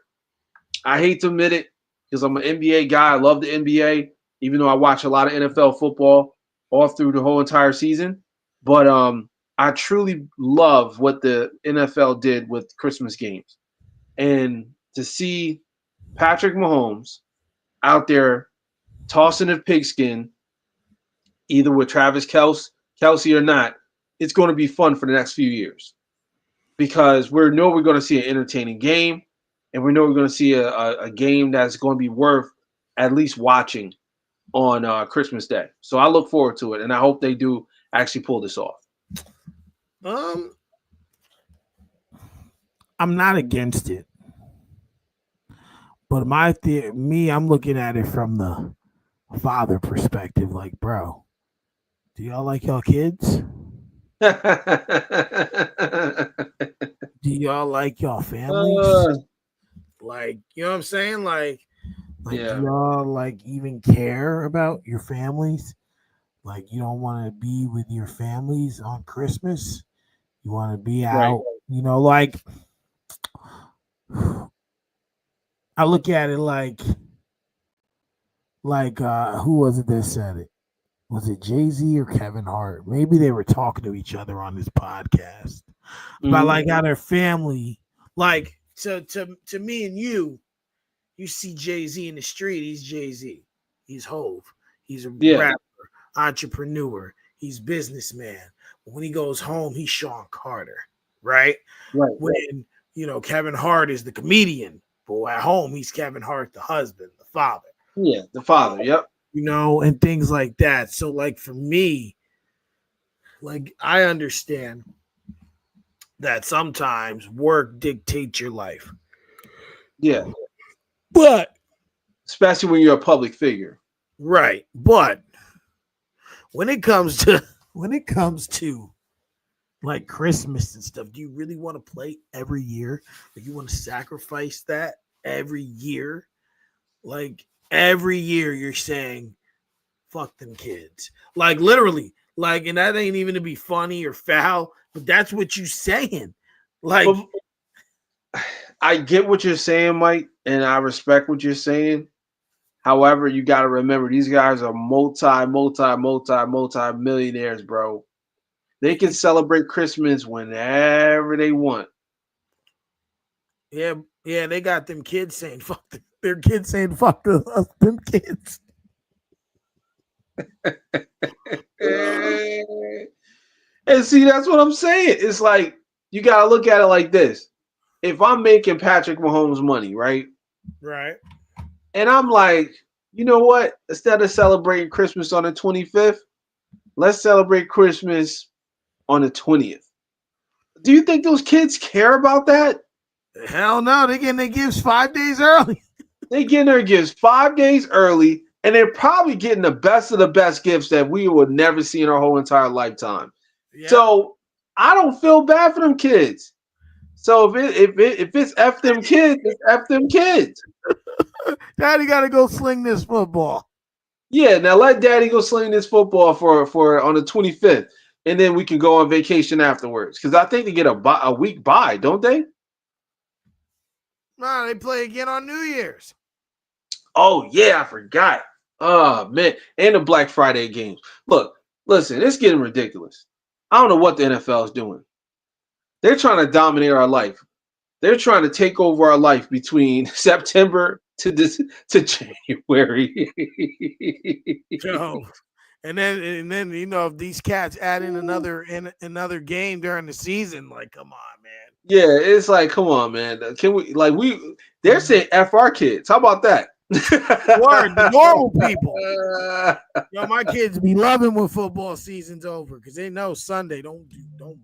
I hate to admit it because I'm an NBA guy. I love the NBA, even though I watch a lot of NFL football all through the whole entire season. But I truly love what the NFL did with Christmas games. And to see Patrick Mahomes out there tossing a pigskin, either with Kelsey or not, it's going to be fun for the next few years because we know we're going to see an entertaining game, and we know we're going to see a game that's going to be worth at least watching on Christmas Day. So I look forward to it, and I hope they do actually pull this off. Um, I'm not against it, but I'm looking at it from the father perspective. Like, bro, do y'all like y'all kids? uh, Do y'all like y'all families? Like, you know what I'm saying? Like, do yeah, y'all like even care about your families? Like, you don't want to be with your families on Christmas. You want to be right. out. Like I look at it like who was it that said it? Was it Jay-Z or Kevin Hart? Maybe they were talking to each other on this podcast about Mm-hmm. like how their family, like to me and you see Jay-Z in the street, he's Jay-Z. He's Hove. He's a Yeah, rapper, entrepreneur, he's businessman. But when he goes home, he's Sean Carter, right? right. When Kevin Hart is the comedian, but at home he's Kevin Hart, the husband, the father, Yeah, the father. Yep. and things like that. So like for me, like I understand that sometimes work dictates your life. Yeah, But especially when you're a public figure. right, but when it comes to like Christmas and stuff, do you really want to play every year? Like you want to sacrifice that every year? Like every year you're saying fuck them kids. Like literally. Like, and that ain't even to be funny or foul, but that's what you saying. Like, But I get what you're saying, Mike, and I respect what you're saying. However, you got to remember these guys are multi millionaires, bro. They can celebrate Christmas whenever they want. Yeah, they got them kids saying fuck their kids saying fuck them kids. And see, that's what I'm saying. It's like you gotta look at it like this. If I'm making Patrick Mahomes money, right? Right. And I'm like, you know what? Instead of celebrating Christmas on the 25th, let's celebrate Christmas on the 20th. Do you think those kids care about that? Hell no, they getting their gifts 5 days early. They getting their gifts 5 days early, and they're probably getting the best of the best gifts that we would never see in our whole entire lifetime. Yeah. So I don't feel bad for them kids. So if it's F them kids, it's F them kids. Daddy got to go sling this football. Yeah, now let Daddy go sling this football for on the 25th, and then we can go on vacation afterwards. Because I think they get a week bye, don't they? No, they play again on New Year's. Oh yeah, I forgot. Oh man, and the Black Friday games. Look, listen, it's getting ridiculous. I don't know what the NFL is doing. They're trying to dominate our life. They're trying to take over our life between September to January. So, and then if these cats add in another game during the season, like come on, man. Yeah, it's like, come on, man. Can we they're saying F our kids. How about that? Word, the normal people. My kids be loving when football season's over because they know Sunday don't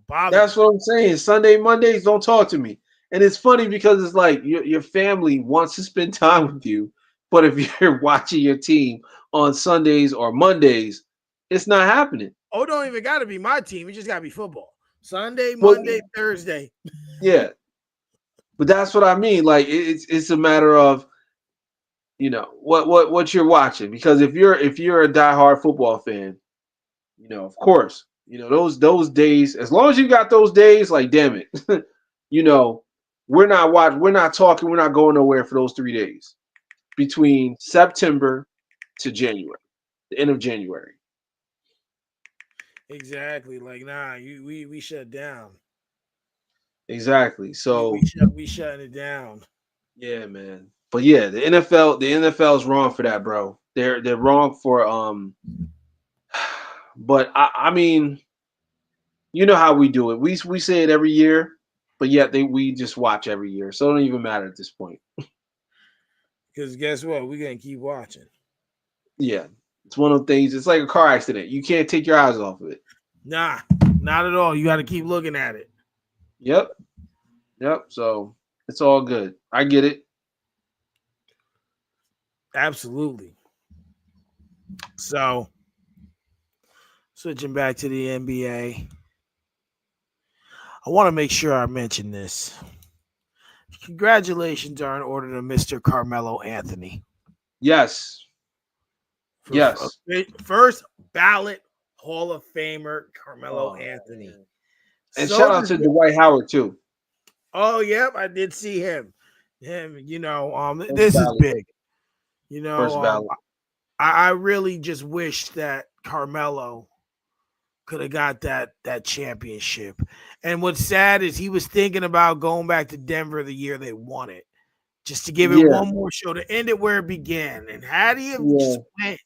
bother. That's what I'm saying. Sunday, Mondays, don't talk to me. And it's funny because it's like your family wants to spend time with you, but if you're watching your team on Sundays or Mondays, it's not happening. Oh, it don't even got to be my team. It just got to be football. Sunday, Monday, Thursday. Yeah, but that's what I mean. Like it's a matter of what you're watching, because if you're a diehard football fan, of course, those days. As long as you got those days, like damn it, we're not talking, we're not going nowhere for those 3 days between September to January, the end of January. Exactly. Like we shut down. Exactly. So we shutting it down. Yeah, man. But yeah, the NFL is wrong for that, bro. They're wrong for but I mean, you know how we do it. We say it every year, but yet we just watch every year. So it don't even matter at this point. Because guess what? We're gonna keep watching. Yeah. It's one of the things, it's like a car accident. You can't take your eyes off of it. Nah, not at all. You gotta keep looking at it. Yep. So it's all good. I get it. Absolutely. So, switching back to the NBA, I want to make sure I mention this. Congratulations are in order to Mr. Carmelo Anthony. Yes. Yes. First ballot Hall of Famer Carmelo Anthony. And shout out to Dwight Howard too. Oh, yep, I did see him. This is big. First ballot. I really just wish that Carmelo could have got that championship. And what's sad is he was thinking about going back to Denver the year they won it, just to give it one more show to end it where it began. And had he have just went,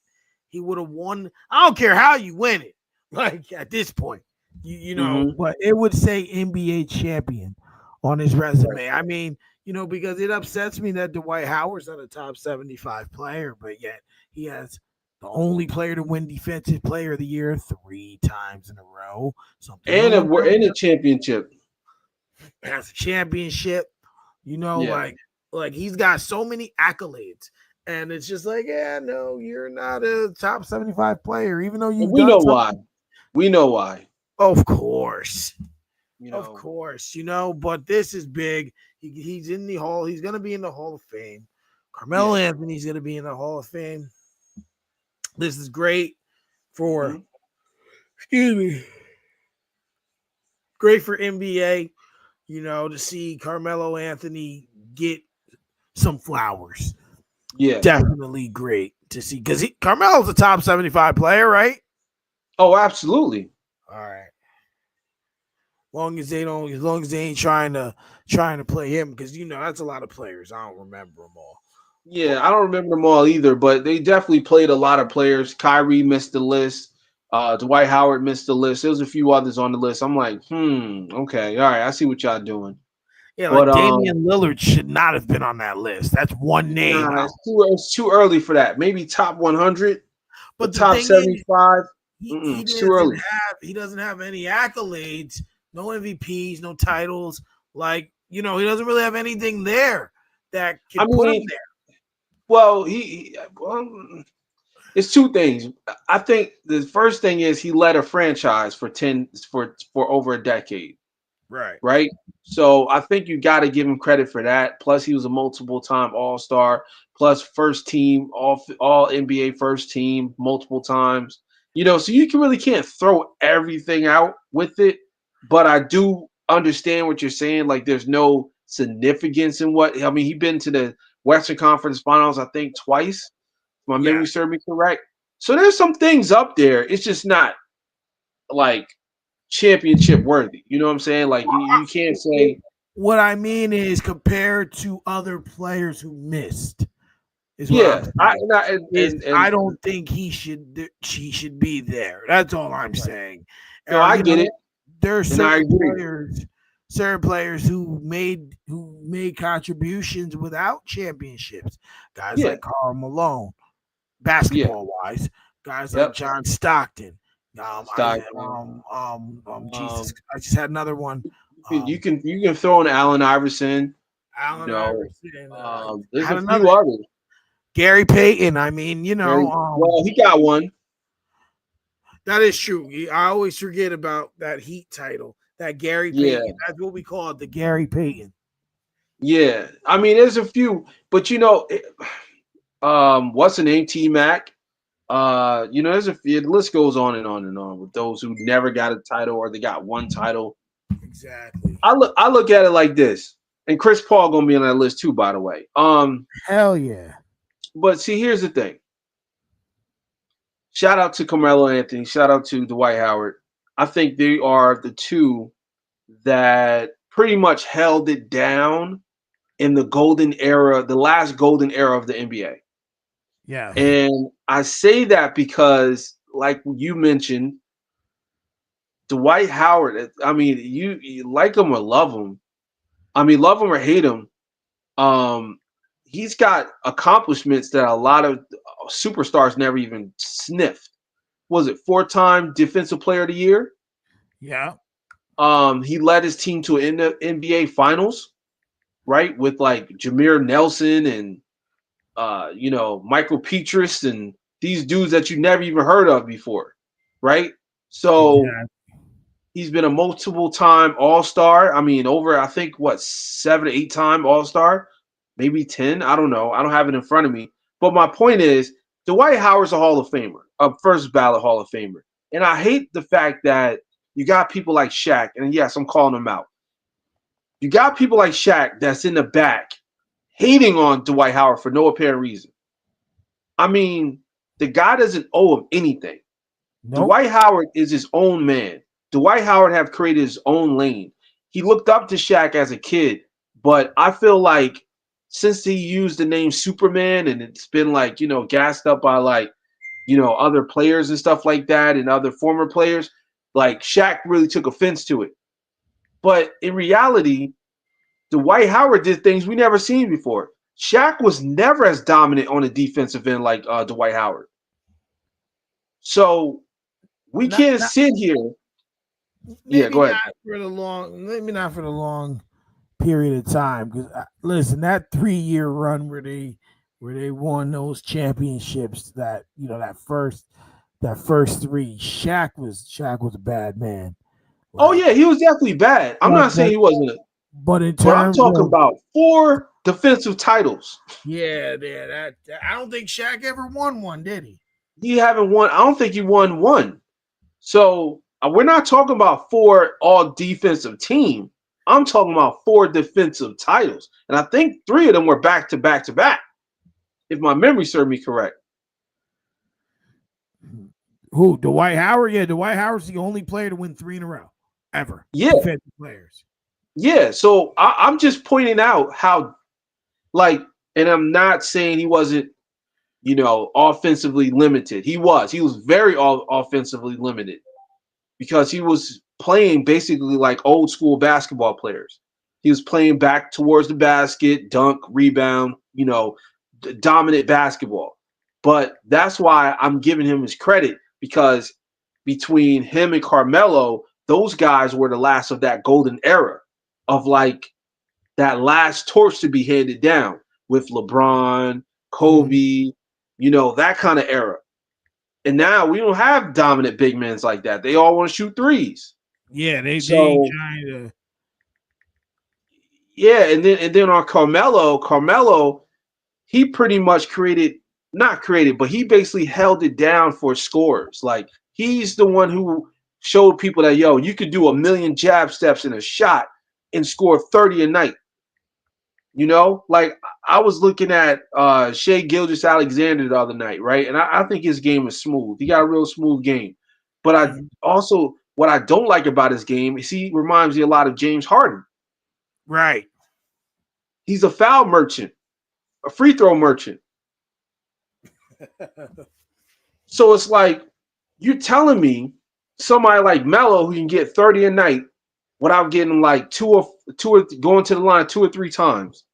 he would have won. I don't care how you win it. Like at this point, but it would say NBA champion on his resume. Right. I mean, because it upsets me that Dwight Howard's not a top 75 player, but yet he has the only player to win Defensive Player of the Year 3 times in a row. And a championship. Has a championship. Like he's got so many accolades. And it's just like, no, you're not a top 75 player, even though we know why. We know why. Of course. Of course, but this is big. He's in the Hall. He's going to be in the Hall of Fame. Carmelo Anthony's going to be in the Hall of Fame. This is great for, great for NBA, to see Carmelo Anthony get some flowers. Yeah. Definitely great to see, because Carmelo's a top 75 player, right? Oh, absolutely. All right. As long as they ain't trying to play him, because that's a lot of players. I don't remember them all. Yeah, I don't remember them all either, but they definitely played a lot of players. Kyrie missed the list. Dwight Howard missed the list. There was a few others on the list. I'm like, okay, all right, I see what y'all doing. Yeah, But like Damian Lillard should not have been on that list. That's one name. nah, it's too early for that. Maybe top 100, but But the top thing is, 75, he it's too early. doesn't have any accolades, no MVPs, no titles. Like he doesn't really have anything there that I can put him mean, there. well, it's two things. I think the first thing is he led a franchise for over a decade. Right. Right? So I think you got to give him credit for that. Plus, he was a multiple time All Star. Plus, first team all NBA first team multiple times. So you can really can't throw everything out with it. But I do understand what you're saying. Like, there's no significance in what I mean. He's been to the Western Conference Finals, I think, twice. If my Yeah. memory serves me correct. So there's some things up there. It's just not like championship worthy. You know what I'm saying? Like you can't say What I mean is compared to other players who missed is what I'm yeah. I saying. and I and I don't think she should be there. That's all I'm right. saying. No, Or I get it, there are and I agree. certain players who made contributions without championships. Guys Yeah, like Karl Malone, yeah. basketball wise. Guys like Yep. John Stockton. Stockton. Jesus, Um, I just had another one. you Um, can you can throw in Allen Iverson. You Allen know, Iverson. there's Had a few another others. Gary Payton. I mean, Well, he got one. that is true. I always forget about that Heat title, that Gary Yeah, Payton. That's what we call it, the Gary Payton. yeah. I mean, there's a few, but what's the name? T Mac. There's a few. The list goes on and on and on with those who never got a title or they got one title. Exactly. I look at it like this, and Chris Paul gonna be on that list too, by the way. Hell yeah. But see, here's the thing. Shout out to Carmelo Anthony. Shout out to Dwight Howard. I think they are the two that pretty much held it down in the golden era, the last golden era of the NBA. Yes. And I say that because, like you mentioned, Dwight Howard. I mean, you like him or love him. I mean, love him or hate him. Um, he's got accomplishments that a lot of superstars never even sniffed. Was it four-time Defensive Player of the Year? Yeah. He led his team to an NBA Finals, right, with like Jameer Nelson and Michael Petrus and these dudes that you never even heard of before, right? So Exactly. he's been a multiple time All Star. I mean, over I think what 7 or 8 time All Star, maybe 10. I don't know. I don't have it in front of me. But my point is, Dwight Howard's a Hall of Famer, a first ballot Hall of Famer, and I hate the fact that you got people like Shaq, and yes, I'm calling him out. You got people like Shaq that's in the back hating on Dwight Howard for no apparent reason. I mean, the guy doesn't owe him anything. Nope. Dwight Howard is his own man. Dwight Howard have created his own lane. He looked up to Shaq as a kid, but I feel like since he used the name Superman and it's been like, gassed up by like, other players and stuff like that and other former players, like Shaq really took offense to it. But in reality, Dwight Howard did things we never seen before. Shaq was never as dominant on the defensive end like Dwight Howard. So we Not, can't not sit here. Yeah, maybe go ahead. not for the long. Maybe not for the long period of time. Because listen, that 3 year run where they won those championships, that first three, Shaq was a bad man. Oh Like, yeah, he was definitely bad. I'm but not saying but he wasn't, but in but I'm terms talking of about 4 defensive titles. yeah, I don't think Shaq ever won one, did he? He haven't won. I don't think he won one. So we're not talking about 4 all defensive team. I'm talking about 4 defensive titles, and I think 3 of them were back to back to back. If my memory serves me correct. Who? Dwight Howard? Yeah, Dwight Howard's the only player to win three in a row. ever. Yeah, Defensive players. yeah. So I'm just pointing out how, like, and I'm not saying he wasn't, offensively limited. He was. He was very offensively limited because he was playing basically like old school basketball players. He was playing back towards the basket, dunk, rebound, dominant basketball. But that's why I'm giving him his credit, because between him and Carmelo, those guys were the last of that golden era of like that last torch to be handed down with LeBron, Kobe, that kind of era. And now we don't have dominant big men like that. They all want to shoot threes. Yeah, they ain't So trying to. yeah, and then on Carmelo, he pretty much not created, but he basically held it down for scores. Like, he's the one who showed people that, you could do a million jab steps in a shot and score 30 a night. Like, I was looking at Shea Gilgeous-Alexander the other night, right? And I think his game is smooth. He got a real smooth game. But what I don't like about his game is he reminds me a lot of James Harden. Right. He's a foul merchant, a free throw merchant. So it's like, you're telling me somebody like Melo who can get 30 a night without getting like two or going to the line 2 or 3 times.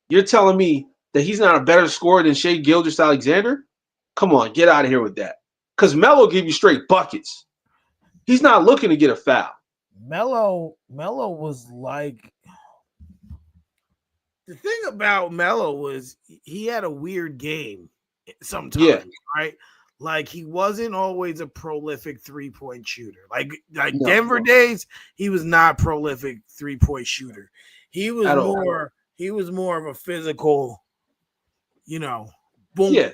You're telling me that he's not a better scorer than Shea Gilgeous-Alexander? Come on, get out of here with that. Because Melo give you straight buckets. He's not looking to get a foul. Melo was like, the thing about Melo was he had a weird game sometimes, Yeah. right? Like, he wasn't always a prolific 3-point shooter. Like No. Denver days, he was not prolific 3-point shooter. He was more of a physical, boom. Yeah.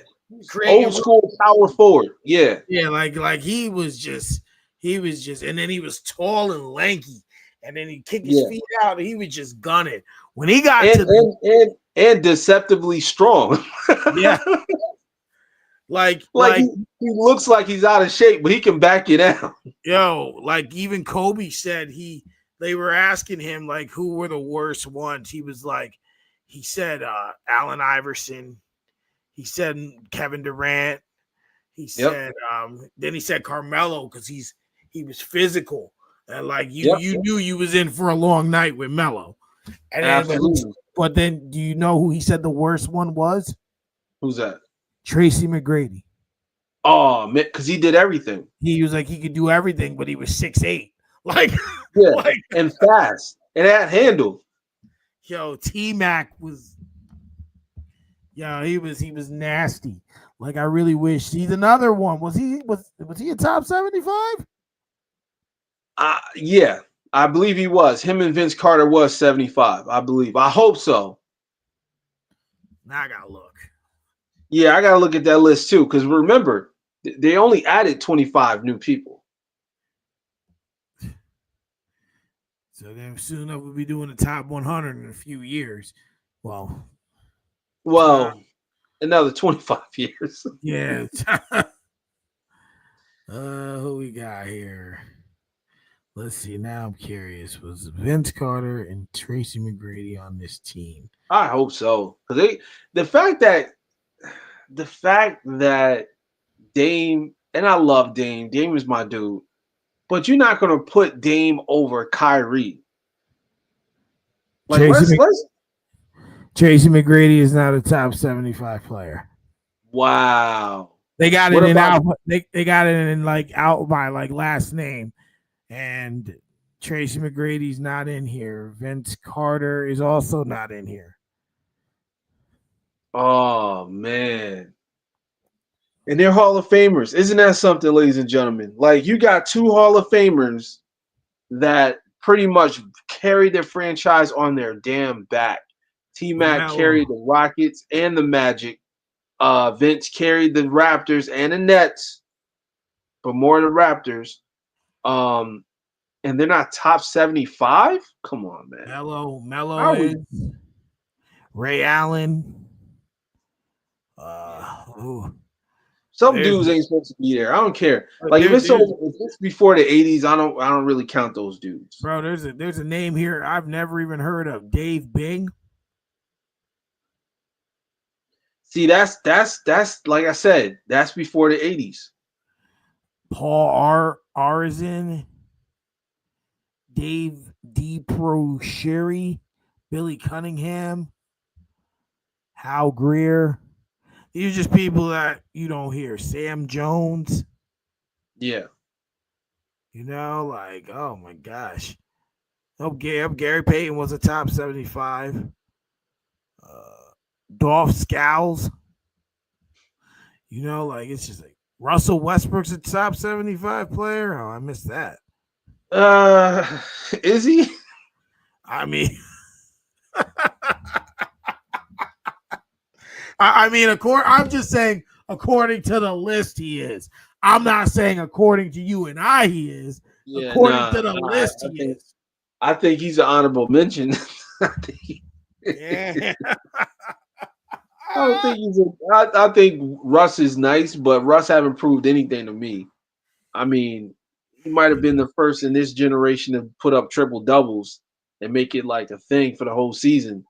Old school power forward. Yeah. Yeah, like he was just, and then he was tall and lanky, and then he kicked his feet out, and he was just gunning. When he got and deceptively strong. Yeah. Like he looks like he's out of shape, but he can back you down. Like even Kobe said they were asking him like who were the worst ones. He was like, he said Allen Iverson. He said Kevin Durant. He said then he said Carmelo because he was physical, and like you knew you was in for a long night with Melo. And absolutely. But then do you know who he said the worst one was? Who's that? Tracy McGrady. Oh man, because he did everything. He was like he could do everything, but he was 6'8". Like, and fast and had handle. T-Mac was. He was nasty. Like, I really wish he's another one. Was he a top 75? Yeah, I believe he was. Him and Vince Carter was 75. I believe. I hope so. Now I gotta look. Yeah, I gotta look at that list too. Because remember, they only added 25 new people. So then soon enough we'll be doing the top 100 in a few years. Well, another 25 years. Yeah. Who we got here? Let's see. Now I'm curious. Was Vince Carter and Tracy McGrady on this team? I hope so. Because the fact that Dame, and I love Dame. Dame is my dude. But you're not gonna put Dame over Kyrie. Like, Tracy McGrady is not a top 75 player. Wow. They got it in out. They got it in like out by like last name, and Tracy McGrady's not in here. Vince Carter is also not in here. Oh man. And they're Hall of Famers. Isn't that something, ladies and gentlemen? Like, you got 2 Hall of Famers that pretty much carried their franchise on their damn back. T-Mac carried the Rockets and the Magic. Vince carried the Raptors and the Nets, but more the Raptors. And they're not top 75? Come on, man. Melo is Ray Allen. Some There's dudes ain't supposed to be there. I don't care. Like if it's there's over, if it's before the 80s, I don't really count those dudes. bro. There's a name here I've never even heard of. Dave Bing. See, that's like I said, that's before the 80s. Paul Arizin. Dave DeProcheri. Billy Cunningham. Hal Greer. These are just people that you don't hear. Sam Jones. Yeah. Like, oh my gosh. Oh, Gary Payton was a top 75. Dolph Scowls. Like it's just like Russell Westbrook's a top 75 player. Oh, I missed that. Uh is he? I mean, I'm just saying, according to the list, he is. I'm not saying according to you and I, he is. Yeah, According to the I, list, I he think is. I think he's an honorable mention. I think Yeah. I don't think he's I think Russ is nice, but Russ haven't proved anything to me. I mean, he might have been the first in this generation to put up triple doubles and make it like a thing for the whole season.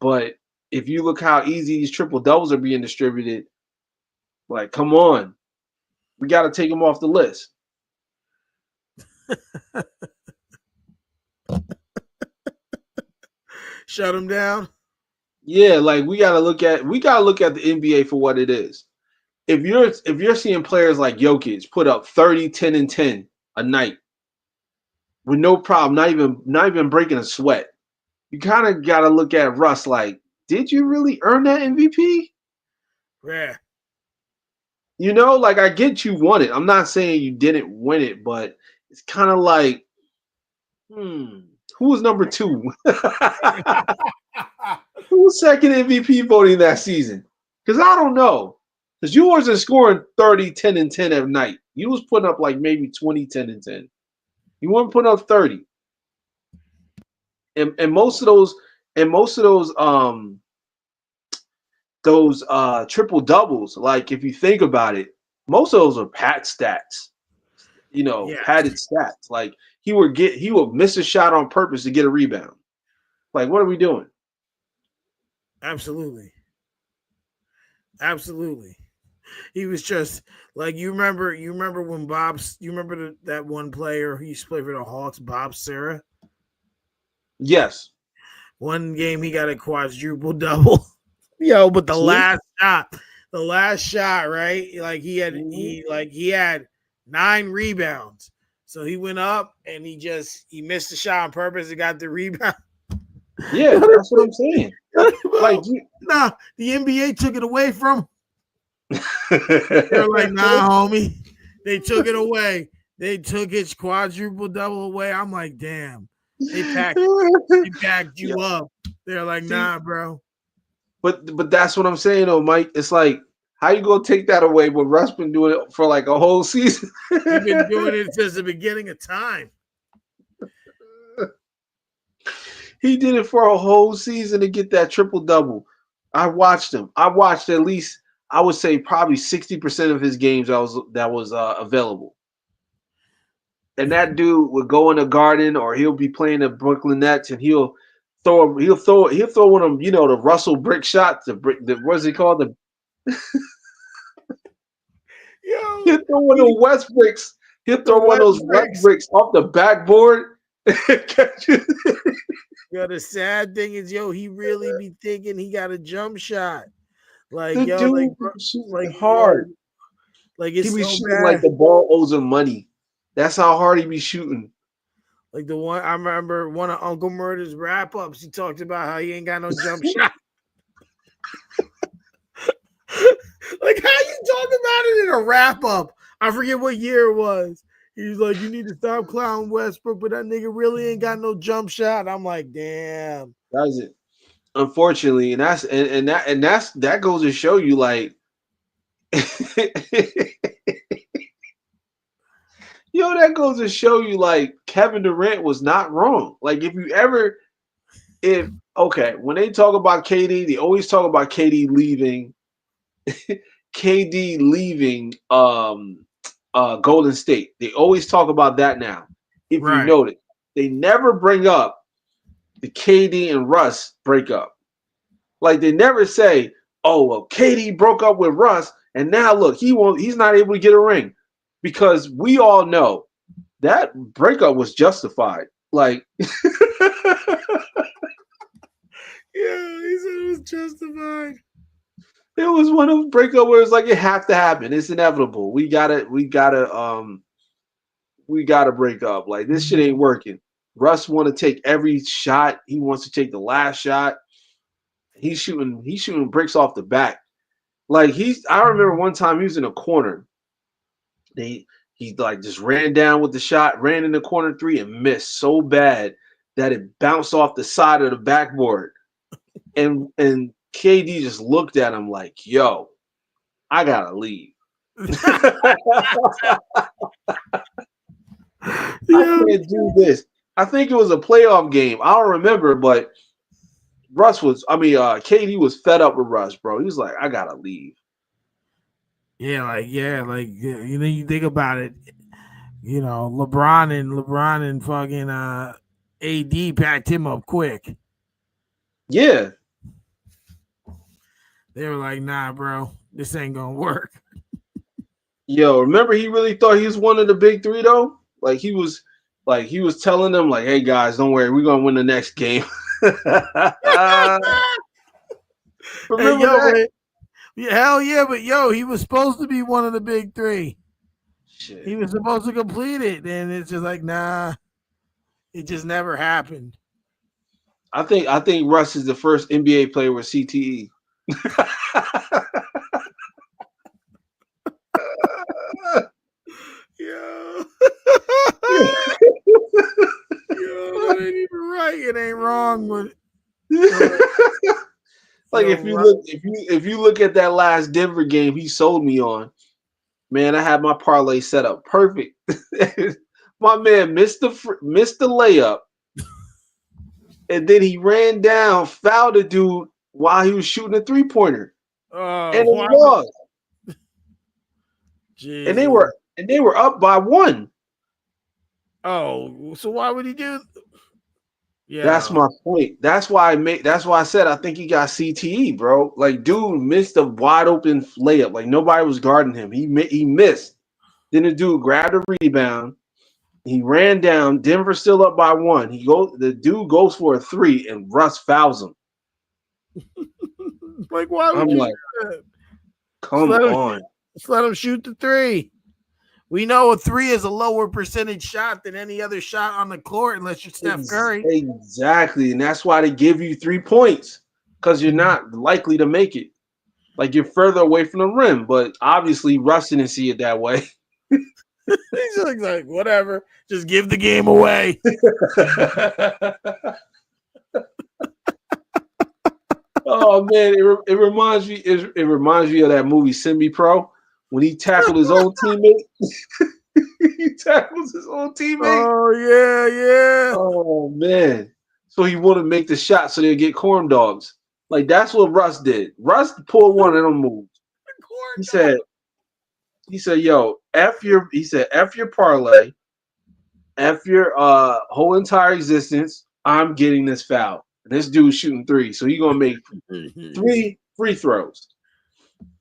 But if you look how easy these triple doubles are being distributed, like, come on, we got to take him off the list. Shut him down. Yeah, like we gotta look at the NBA for what it is. If you're seeing players like Jokic put up 30, 10, and 10 a night with no problem, not even breaking a sweat, you kind of gotta look at Russ like, did you really earn that MVP? Yeah. Like I get you won it. I'm not saying you didn't win it, but it's kind of like, who was number two? Who was second MVP voting that season? Because I don't know. Because you wasn't scoring 30, 10, and 10 at night. You was putting up like maybe 20, 10, and 10. You weren't putting up 30. And most of those triple doubles, like if you think about it, most of those are pat stats. Padded Yes. stats. Like he would miss a shot on purpose to get a rebound. Like, what are we doing? Absolutely. Absolutely. He was just like you remember when you remember that one player who used to play for the Hawks, Bob Sarah. Yes. One game he got a quadruple double. Yo, but the See? last shot, right? Like he had 9 rebounds. So he went up and he missed the shot on purpose and got the rebound. Yeah, that's what I'm saying. Like, Nah, the NBA took it away from him. They're like, nah, homie. They took it away. They took his quadruple double away. I'm like, damn. They packed yeah. you up. They're like, See, nah, bro. but that's what I'm saying though, Mike. It's like, how you gonna take that away when Russ been doing it for like a whole season? He's been doing it since the beginning of time. He did it for a whole season to get that triple double. I watched him. I watched at least, I would say probably 60% of his games that was available. And that dude would go in the Garden, or he'll be playing the Brooklyn Nets, and he'll throw one of them, the Russell brick shots, what's it called? Yo, He'll throw one of the West bricks. He'll the throw one of West those West bricks. bricks off the backboard. Catch it. Yo, the sad thing is, he really be thinking he got a jump shot. Like, The yo, dude be shooting like, yo, hard. like He it's be so shooting like bad. the ball owes him money. That's how hard he be shooting. Like the one I remember one of Uncle Murder's wrap ups, he talked about how he ain't got no jump shot. Like, how you talking about it in a wrap up? I forget what year it was. He was like, you need to stop clowning Westbrook, but that nigga really ain't got no jump shot. I'm like, damn. That's it. Unfortunately, and that goes to show you, like, that goes to show you, like, Kevin Durant was not wrong. Like, when they talk about KD, they always talk about KD leaving. KD leaving Golden State. They always talk about that now. If you Right. notice, they never bring up the KD and Russ breakup. Like they never say, "Oh, well, KD broke up with Russ, and now look, he's not able to get a ring," because we all know that breakup was justified. Like, Yeah, he said it was justified. it was one of those breakup where it's like it have to happen. It's inevitable. We gotta break up. Like this shit ain't working. Russ want to take every shot. He wants to take the last shot. He's shooting bricks off the back. Like I remember one time he was in a corner. They he like just ran down with the shot, ran in the corner three and missed so bad that it bounced off the side of the backboard. And KD just looked at him like, "Yo, I gotta leave. I Yeah. can't do this." I think it was a playoff game. I don't remember, but KD was fed up with Russ, bro. He was like, "I gotta leave." You know, you think about it, you know, LeBron and fucking AD packed him up quick. Yeah, They were like, nah, bro, this ain't gonna work. yo, remember he really thought he was one of the big three though. Like he was telling them like, "Hey guys, don't worry, we're gonna win the next game." Hey, Remember yo, that? man. Yeah, hell yeah, but yo, he was supposed to be one of the big three. Shit. He was supposed to complete it, and it's just like, nah, it just never happened. I think Russ is the first NBA player with CTE. Yo. Yo, that ain't even right. It ain't wrong, but Like yo, if you look at that last Denver game he sold me on, man, I had my parlay set up perfect. My man missed the layup, and then he ran down, fouled a dude while he was shooting a 3-pointer, and they why would lost. And they Jesus? were and they were up by one. Oh, so why would he do? That's Yeah, my point. That's why I said I think he got CTE, bro. Like, dude missed a wide open layup. Like nobody was guarding him. He missed. Then the dude grabbed a rebound. He ran down. Denver still up by one. The dude goes for a three, and Russ fouls him. like why I'm would you like, do that? Just come let him, on. just let him shoot the three. We know a three is a lower percentage shot than any other shot on the court, unless you're Steph Curry. Exactly. And that's why they give you 3 points. Because you're not likely to make it. Like you're further away from the rim. But obviously Russ didn't see it that way. He's like, whatever, just give the game away. Oh man, it reminds me it reminds me of that movie Semi Pro when he tackled his own teammate. He tackles his own teammate. Oh yeah, Oh man. So he wouldn't make the shot so they'd get corn dogs. Like that's what Russ did. Russ pulled one of them moves. He said, yo, F your parlay, F your whole entire existence. I'm getting this foul. And this dude's shooting three. So he's gonna make yeah. 3 free throws.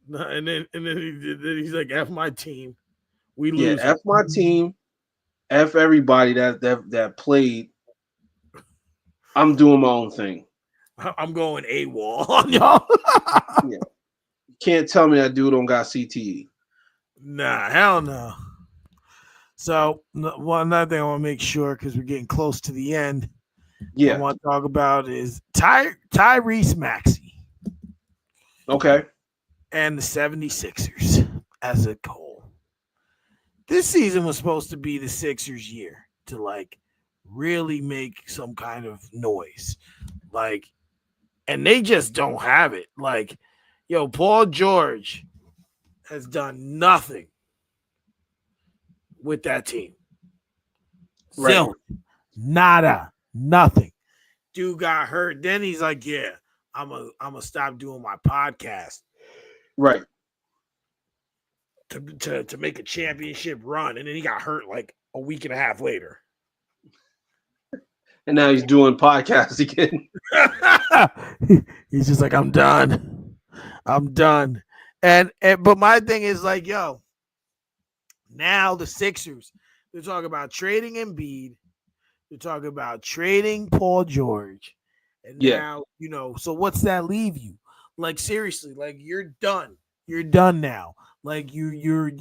And then he's like, F my team. We Yeah, lose. F my team, F everybody that played. I'm doing my own thing. I'm going AWOL on y'all. Yeah. You can't tell me that dude don't got CTE. Nah, hell no. So, another thing I want to make sure, because we're getting close to the end, I Yeah. want to talk about is Tyrese Maxey Okay. and the 76ers as a whole. This season was supposed to be the Sixers' year to like really make some kind of noise. Like, and they just don't have it. Like, yo, Paul George has done nothing with that team. Right. Zilch, nada, nothing. Dude got hurt. Then he's like, yeah, I'm a stop doing my podcast. Right. to make a championship run, and then he got hurt like a week and a half later. And now he's doing podcasts again. He's just like, I'm done. I'm done. And but my thing is like, yo, now the Sixers, they're talking about trading Embiid. They're talking about trading Paul George. And Yeah. now, so what's that leave you? Like seriously, like you're done. You're done now. Like you're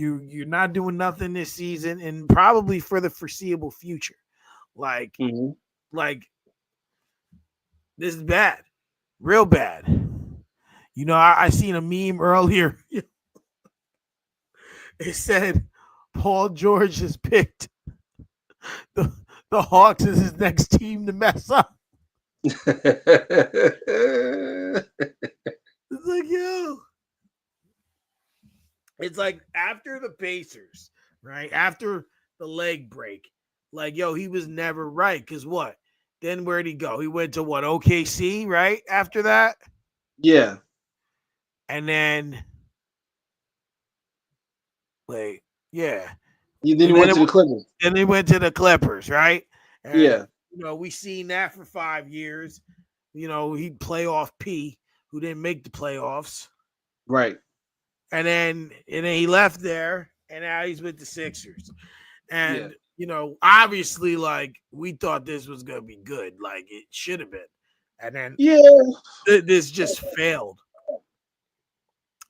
not doing nothing this season and probably for the foreseeable future. Like like this is bad. Real bad. I seen a meme earlier. It said Paul George has picked the Hawks as his next team to mess up. It's like, yo. It's like after the Pacers, right? After the leg break, like, yo, he was never right. Because what? Then where'd he go? He went to what? OKC, right? After that? Yeah. And then, wait, yeah. Then he went to the Clippers. And he went to the Clippers, right? And, yeah. We seen that for 5 years. He playoff P who didn't make the playoffs. Right. And then he left there, and now he's with the Sixers. And, obviously, like, we thought this was going to be good. Like, it should have been. And then this just failed.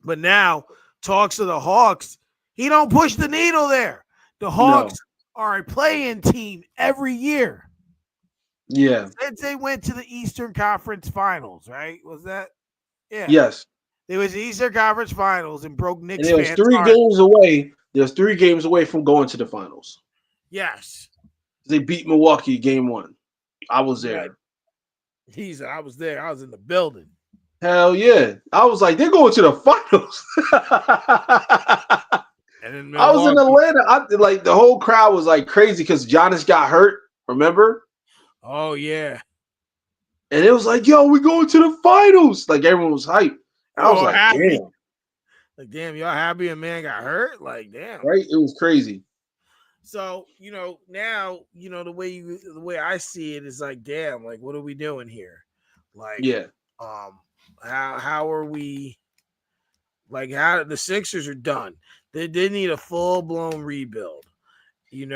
But now, talks to the Hawks, he don't push the needle there. The Hawks are a play-in team every year. Yeah. Since they went to the Eastern Conference Finals, right? Was that? Yeah. Yes. It was the Eastern Conference Finals and broke Knicks fans' fans' 3 games away. There's 3 games away from going to the finals. Yes. They beat Milwaukee game 1. I was there. He said, I was there. I was in the building. Hell yeah. I was like, they're going to the finals. And then I was in Atlanta. The whole crowd was like crazy because Giannis got hurt. Remember? Oh, yeah. And it was like, yo, we're going to the finals. Like, everyone was hyped. I was like, happy. damn. Like, damn, y'all happy a man got hurt? Like, damn. Right? It was crazy. So, now, the way I see it is like, damn, like, what are we doing here? Like, how are we, like, how the Sixers are done. They need a full-blown rebuild, and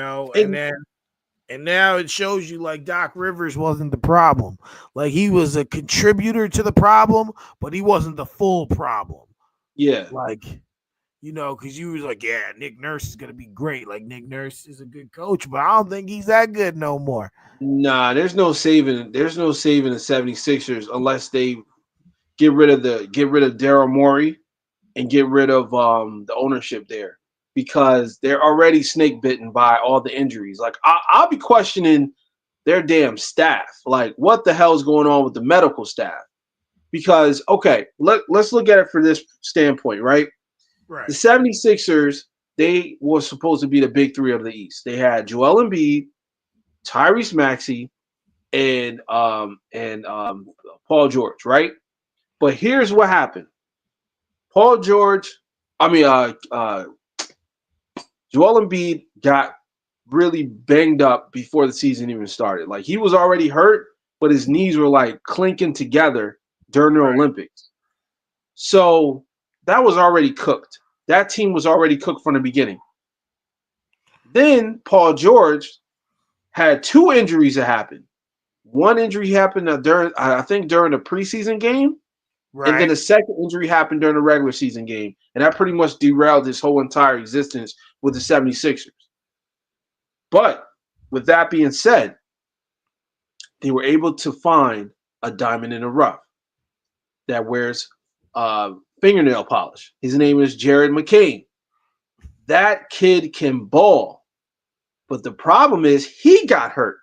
now it shows you like Doc Rivers wasn't the problem. Like he was a contributor to the problem, but he wasn't the full problem. Yeah. Like, because you was like, yeah, Nick Nurse is going to be great. Like Nick Nurse is a good coach, but I don't think he's that good no more. Nah, there's no saving. There's no saving the 76ers unless they get rid of Daryl Morey and get rid of the ownership there. Because they're already snake bitten by all the injuries. Like I'll be questioning their damn staff. Like what the hell is going on with the medical staff? Because let's look at it from this standpoint, right? Right. The 76ers, they were supposed to be the big 3 of the East. They had Joel Embiid, Tyrese Maxey, and Paul George, right? But here's what happened. Joel Embiid got really banged up before the season even started. Like he was already hurt, but his knees were like clinking together during the Olympics. So that was already cooked. That team was already cooked from the beginning. Then Paul George had 2 injuries that happened. One injury happened during the preseason game. Right. And then the second injury happened during the regular season game. And that pretty much derailed his whole entire existence with the 76ers. But with that being said, they were able to find a diamond in the rough that wears fingernail polish. His name is Jared McCain. That kid can ball. But the problem is he got hurt.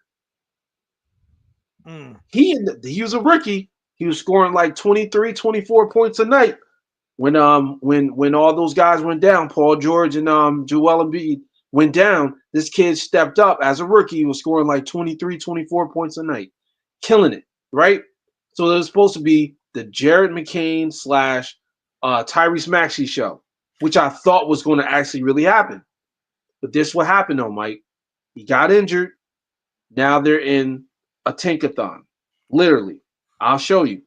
He was a rookie. He was scoring like 23, 24 points a night when all those guys went down. Paul George and Joel Embiid went down. This kid stepped up as a rookie. He was scoring like 23, 24 points a night, killing it, right? So it was supposed to be the Jared McCain / Tyrese Maxey show. which I thought was going to actually really happen. But this what happened though, Mike. He got injured. Now they're in a tankathon. Literally. I'll show you.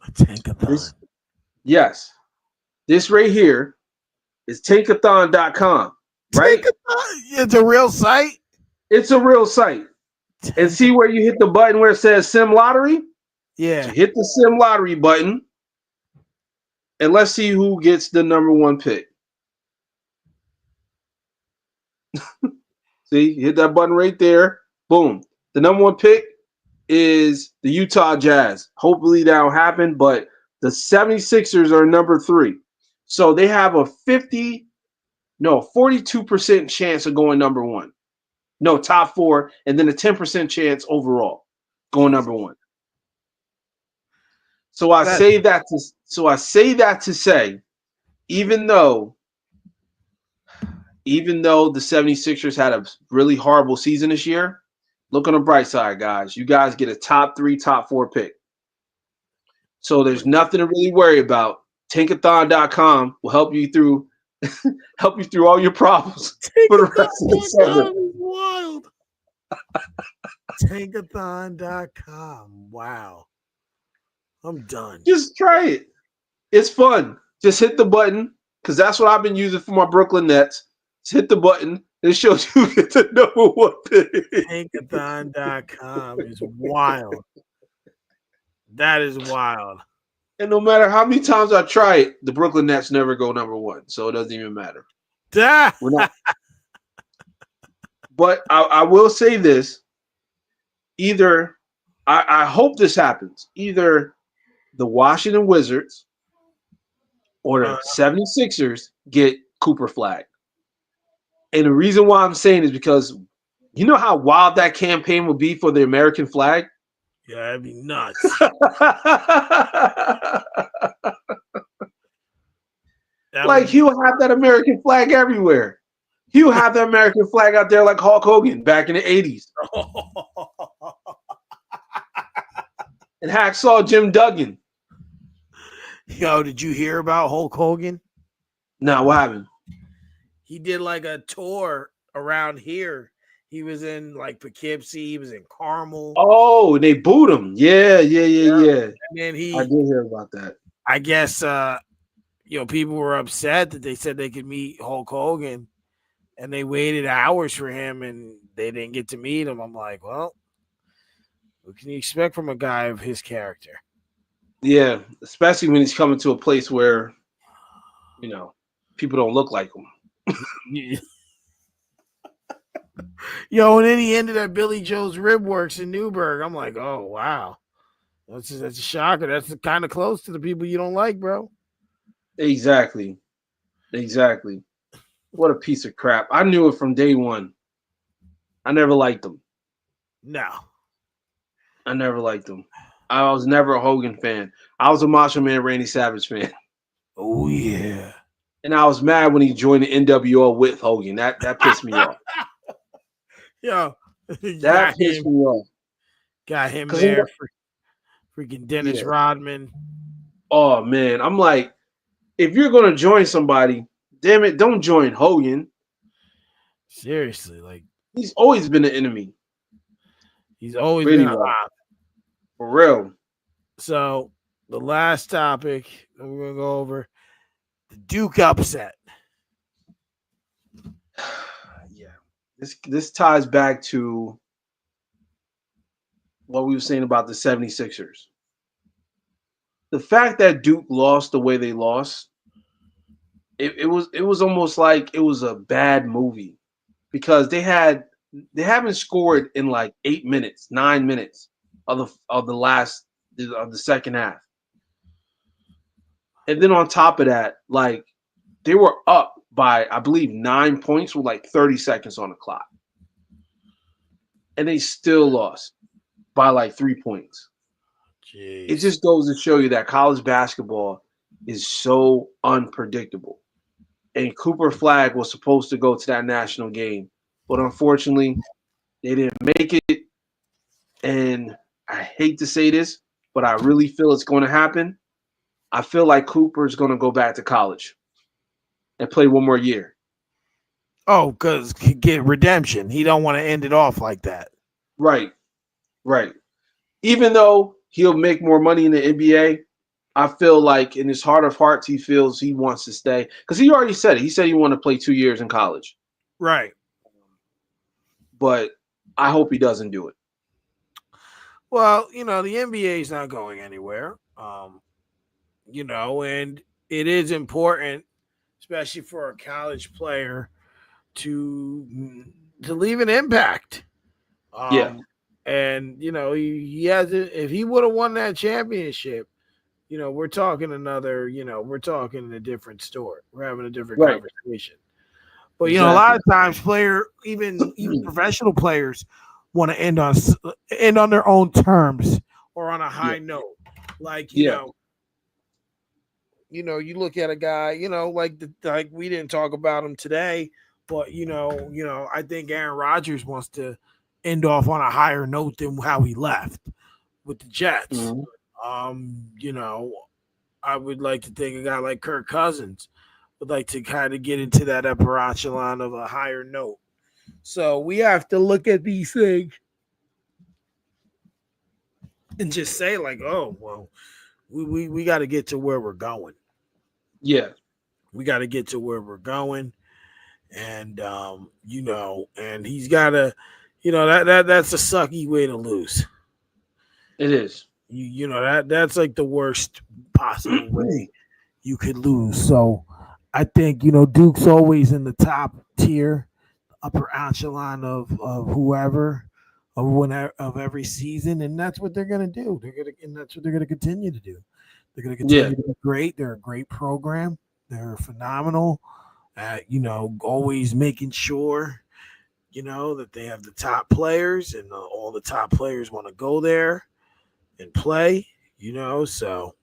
A tankathon. This, yes. This right here is tankathon.com, right? Tankathon? It's a real site? It's a real site. And see where you hit the button where it says Sim Lottery? Yeah. So hit the Sim Lottery button. And let's see who gets the number one pick. See, hit that button right there. Boom. The number one pick is the Utah Jazz. Hopefully that'll happen, but the 76ers are number 3. So they have a 42% chance of going number 1. No, top 4, and then a 10% chance overall going number 1. So I say that to say, even though the 76ers had a really horrible season this year, look on the bright side, guys. You guys get a top 3, top 4 pick. So there's nothing to really worry about. Tankathon.com will help you through all your problems for the rest of the summer. Wild. Tankathon.com. Wow. I'm done. Just try it. It's fun. Just hit the button, because that's what I've been using for my Brooklyn Nets. Just hit the button, and it shows you get the number 1 pick. Tankathon.com is wild. That is wild. And no matter how many times I try it, the Brooklyn Nets never go number 1, so it doesn't even matter. We're not. But I will say this. Either, I hope this happens, either the Washington Wizards or the 76ers get Cooper Flag. And the reason why I'm saying is because you know how wild that campaign would be for the American flag? Yeah, that'd be nuts. He'll have that American flag everywhere. He'll have the American flag out there like Hulk Hogan back in the 80s. And Hacksaw Jim Duggan. Yo, did you hear about Hulk Hogan? No, what happened? He did like a tour around here. He was in like Poughkeepsie. He was in Carmel. Oh, and they booed him. Yeah. And then I did hear about that. I guess, people were upset that they said they could meet Hulk Hogan, and they waited hours for him, and they didn't get to meet him. I'm like, well, what can you expect from a guy of his character? Yeah, especially when he's coming to a place where, people don't look like him. Yo, and then he ended at Billy Joe's Rib Works in Newburgh. I'm like, oh, wow. That's a shocker. That's kind of close to the people you don't like, bro. Exactly. What a piece of crap. I knew it from day one. I never liked him. No. I never liked him. I was never a Hogan fan. I was a Macho Man Randy Savage fan. Oh, yeah. And I was mad when he joined the NWO with Hogan. That pissed me off. Yo, that pissed me off. Got him there for freaking Dennis Rodman. Oh, man. I'm like, if you're going to join somebody, damn it, don't join Hogan. Seriously, like, he's always been an enemy. He's always been a op. For real. So, the last topic that we're going to go over, the Duke upset. Yeah. This ties back to what we were saying about the 76ers. The fact that Duke lost the way they lost, it was almost like it was a bad movie, because they haven't scored in like 8 minutes, 9 minutes of the second half. And then on top of that, like, they were up by, I believe, 9 points with like 30 seconds on the clock. And they still lost by like 3 points. Jeez. It just goes to show you that college basketball is so unpredictable. And Cooper Flag was supposed to go to that national game, but unfortunately, they didn't make it. And I hate to say this, but I really feel it's going to happen. I feel like Cooper is going to go back to college. and play one more year. Oh, because he get redemption. He don't want to end it off like that. Right, right. Even though he'll make more money in the NBA, I feel like in his heart of hearts, he feels he wants to stay because he already said it. He said he wanted to play 2 years in college, Right. but I hope he doesn't do it. Well, the NBA is not going anywhere. And it is important, especially for a college player, to leave an impact. Yeah, And he has it. If he would have won that championship, we're talking we're talking a different story. We're having a different right. conversation. But a lot Exactly. of times, even professional players want to end on their own terms or on a Yeah, high note. Like yeah, you look at a guy, like we didn't talk about him today, but I think Aaron Rodgers wants to end off on a higher note than how he left with the Jets. hmm Um, you know, I would like to think a guy like Kirk Cousins would like to kind of get into that upper echelon of a higher note. So we have to look at these things and just say, like, oh, well, we got to get to where we're going. yeah. We got to get to where we're going. And and he's gotta, that's a sucky way to lose. It is. That's like the worst possible way you could lose. So I think Duke's always in the top tier, upper echelon of whoever, of every season, and that's what they're gonna do. And that's what they're gonna continue to do. They're gonna Yeah, continue to be great. They're a great program. They're phenomenal. Always making sure that they have the top players, and all the top players want to go there and play. So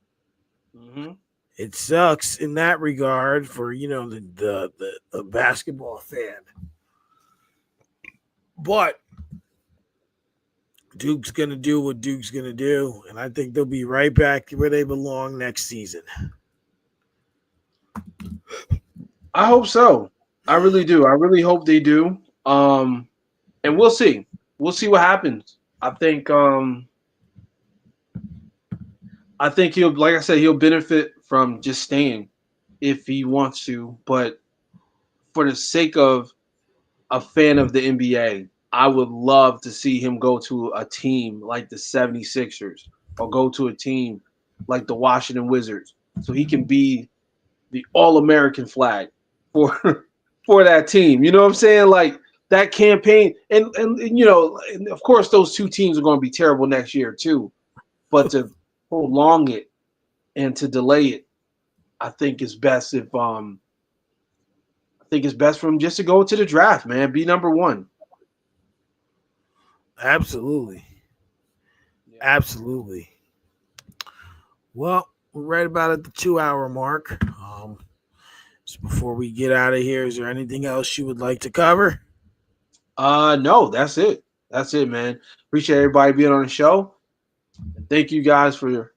hmm it sucks in that regard for the basketball fan. But Duke's gonna do what Duke's gonna do, and I think they'll be right back where they belong next season. I hope so. I really do. I really hope they do. And we'll see. We'll see what happens. I think he'll, like I said, he'll benefit from just staying if he wants to. But for the sake of a fan of the NBA, I would love to see him go to a team like the 76ers or go to a team like the Washington Wizards so he can be the all-American flag for for that team. You know what I'm saying? Like that campaign and of course those two teams are going to be terrible next year too. But to prolong it and to delay it, I think it's best if I think it's best for him just to go to the draft, man. Be number one. Absolutely, Yeah. absolutely. Well, we're right about at the 2 hour mark. So before we get out of here, is there anything else you would like to cover? No, that's it. That's it, man. Appreciate everybody being on the show. And thank you guys for,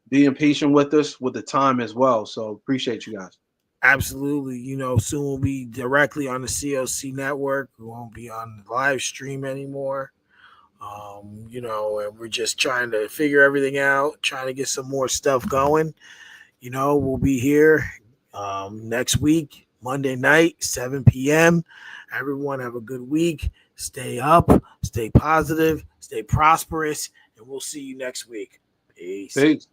being patient with us with the time as well. So appreciate you guys. Absolutely. Soon we'll be directly on the COC network. We won't be on the live stream anymore. And we're just trying to figure everything out, trying to get some more stuff going. We'll be here next week, Monday night, 7 p.m. Everyone have a good week. Stay up, stay positive, stay prosperous, and we'll see you next week. Peace. Peace.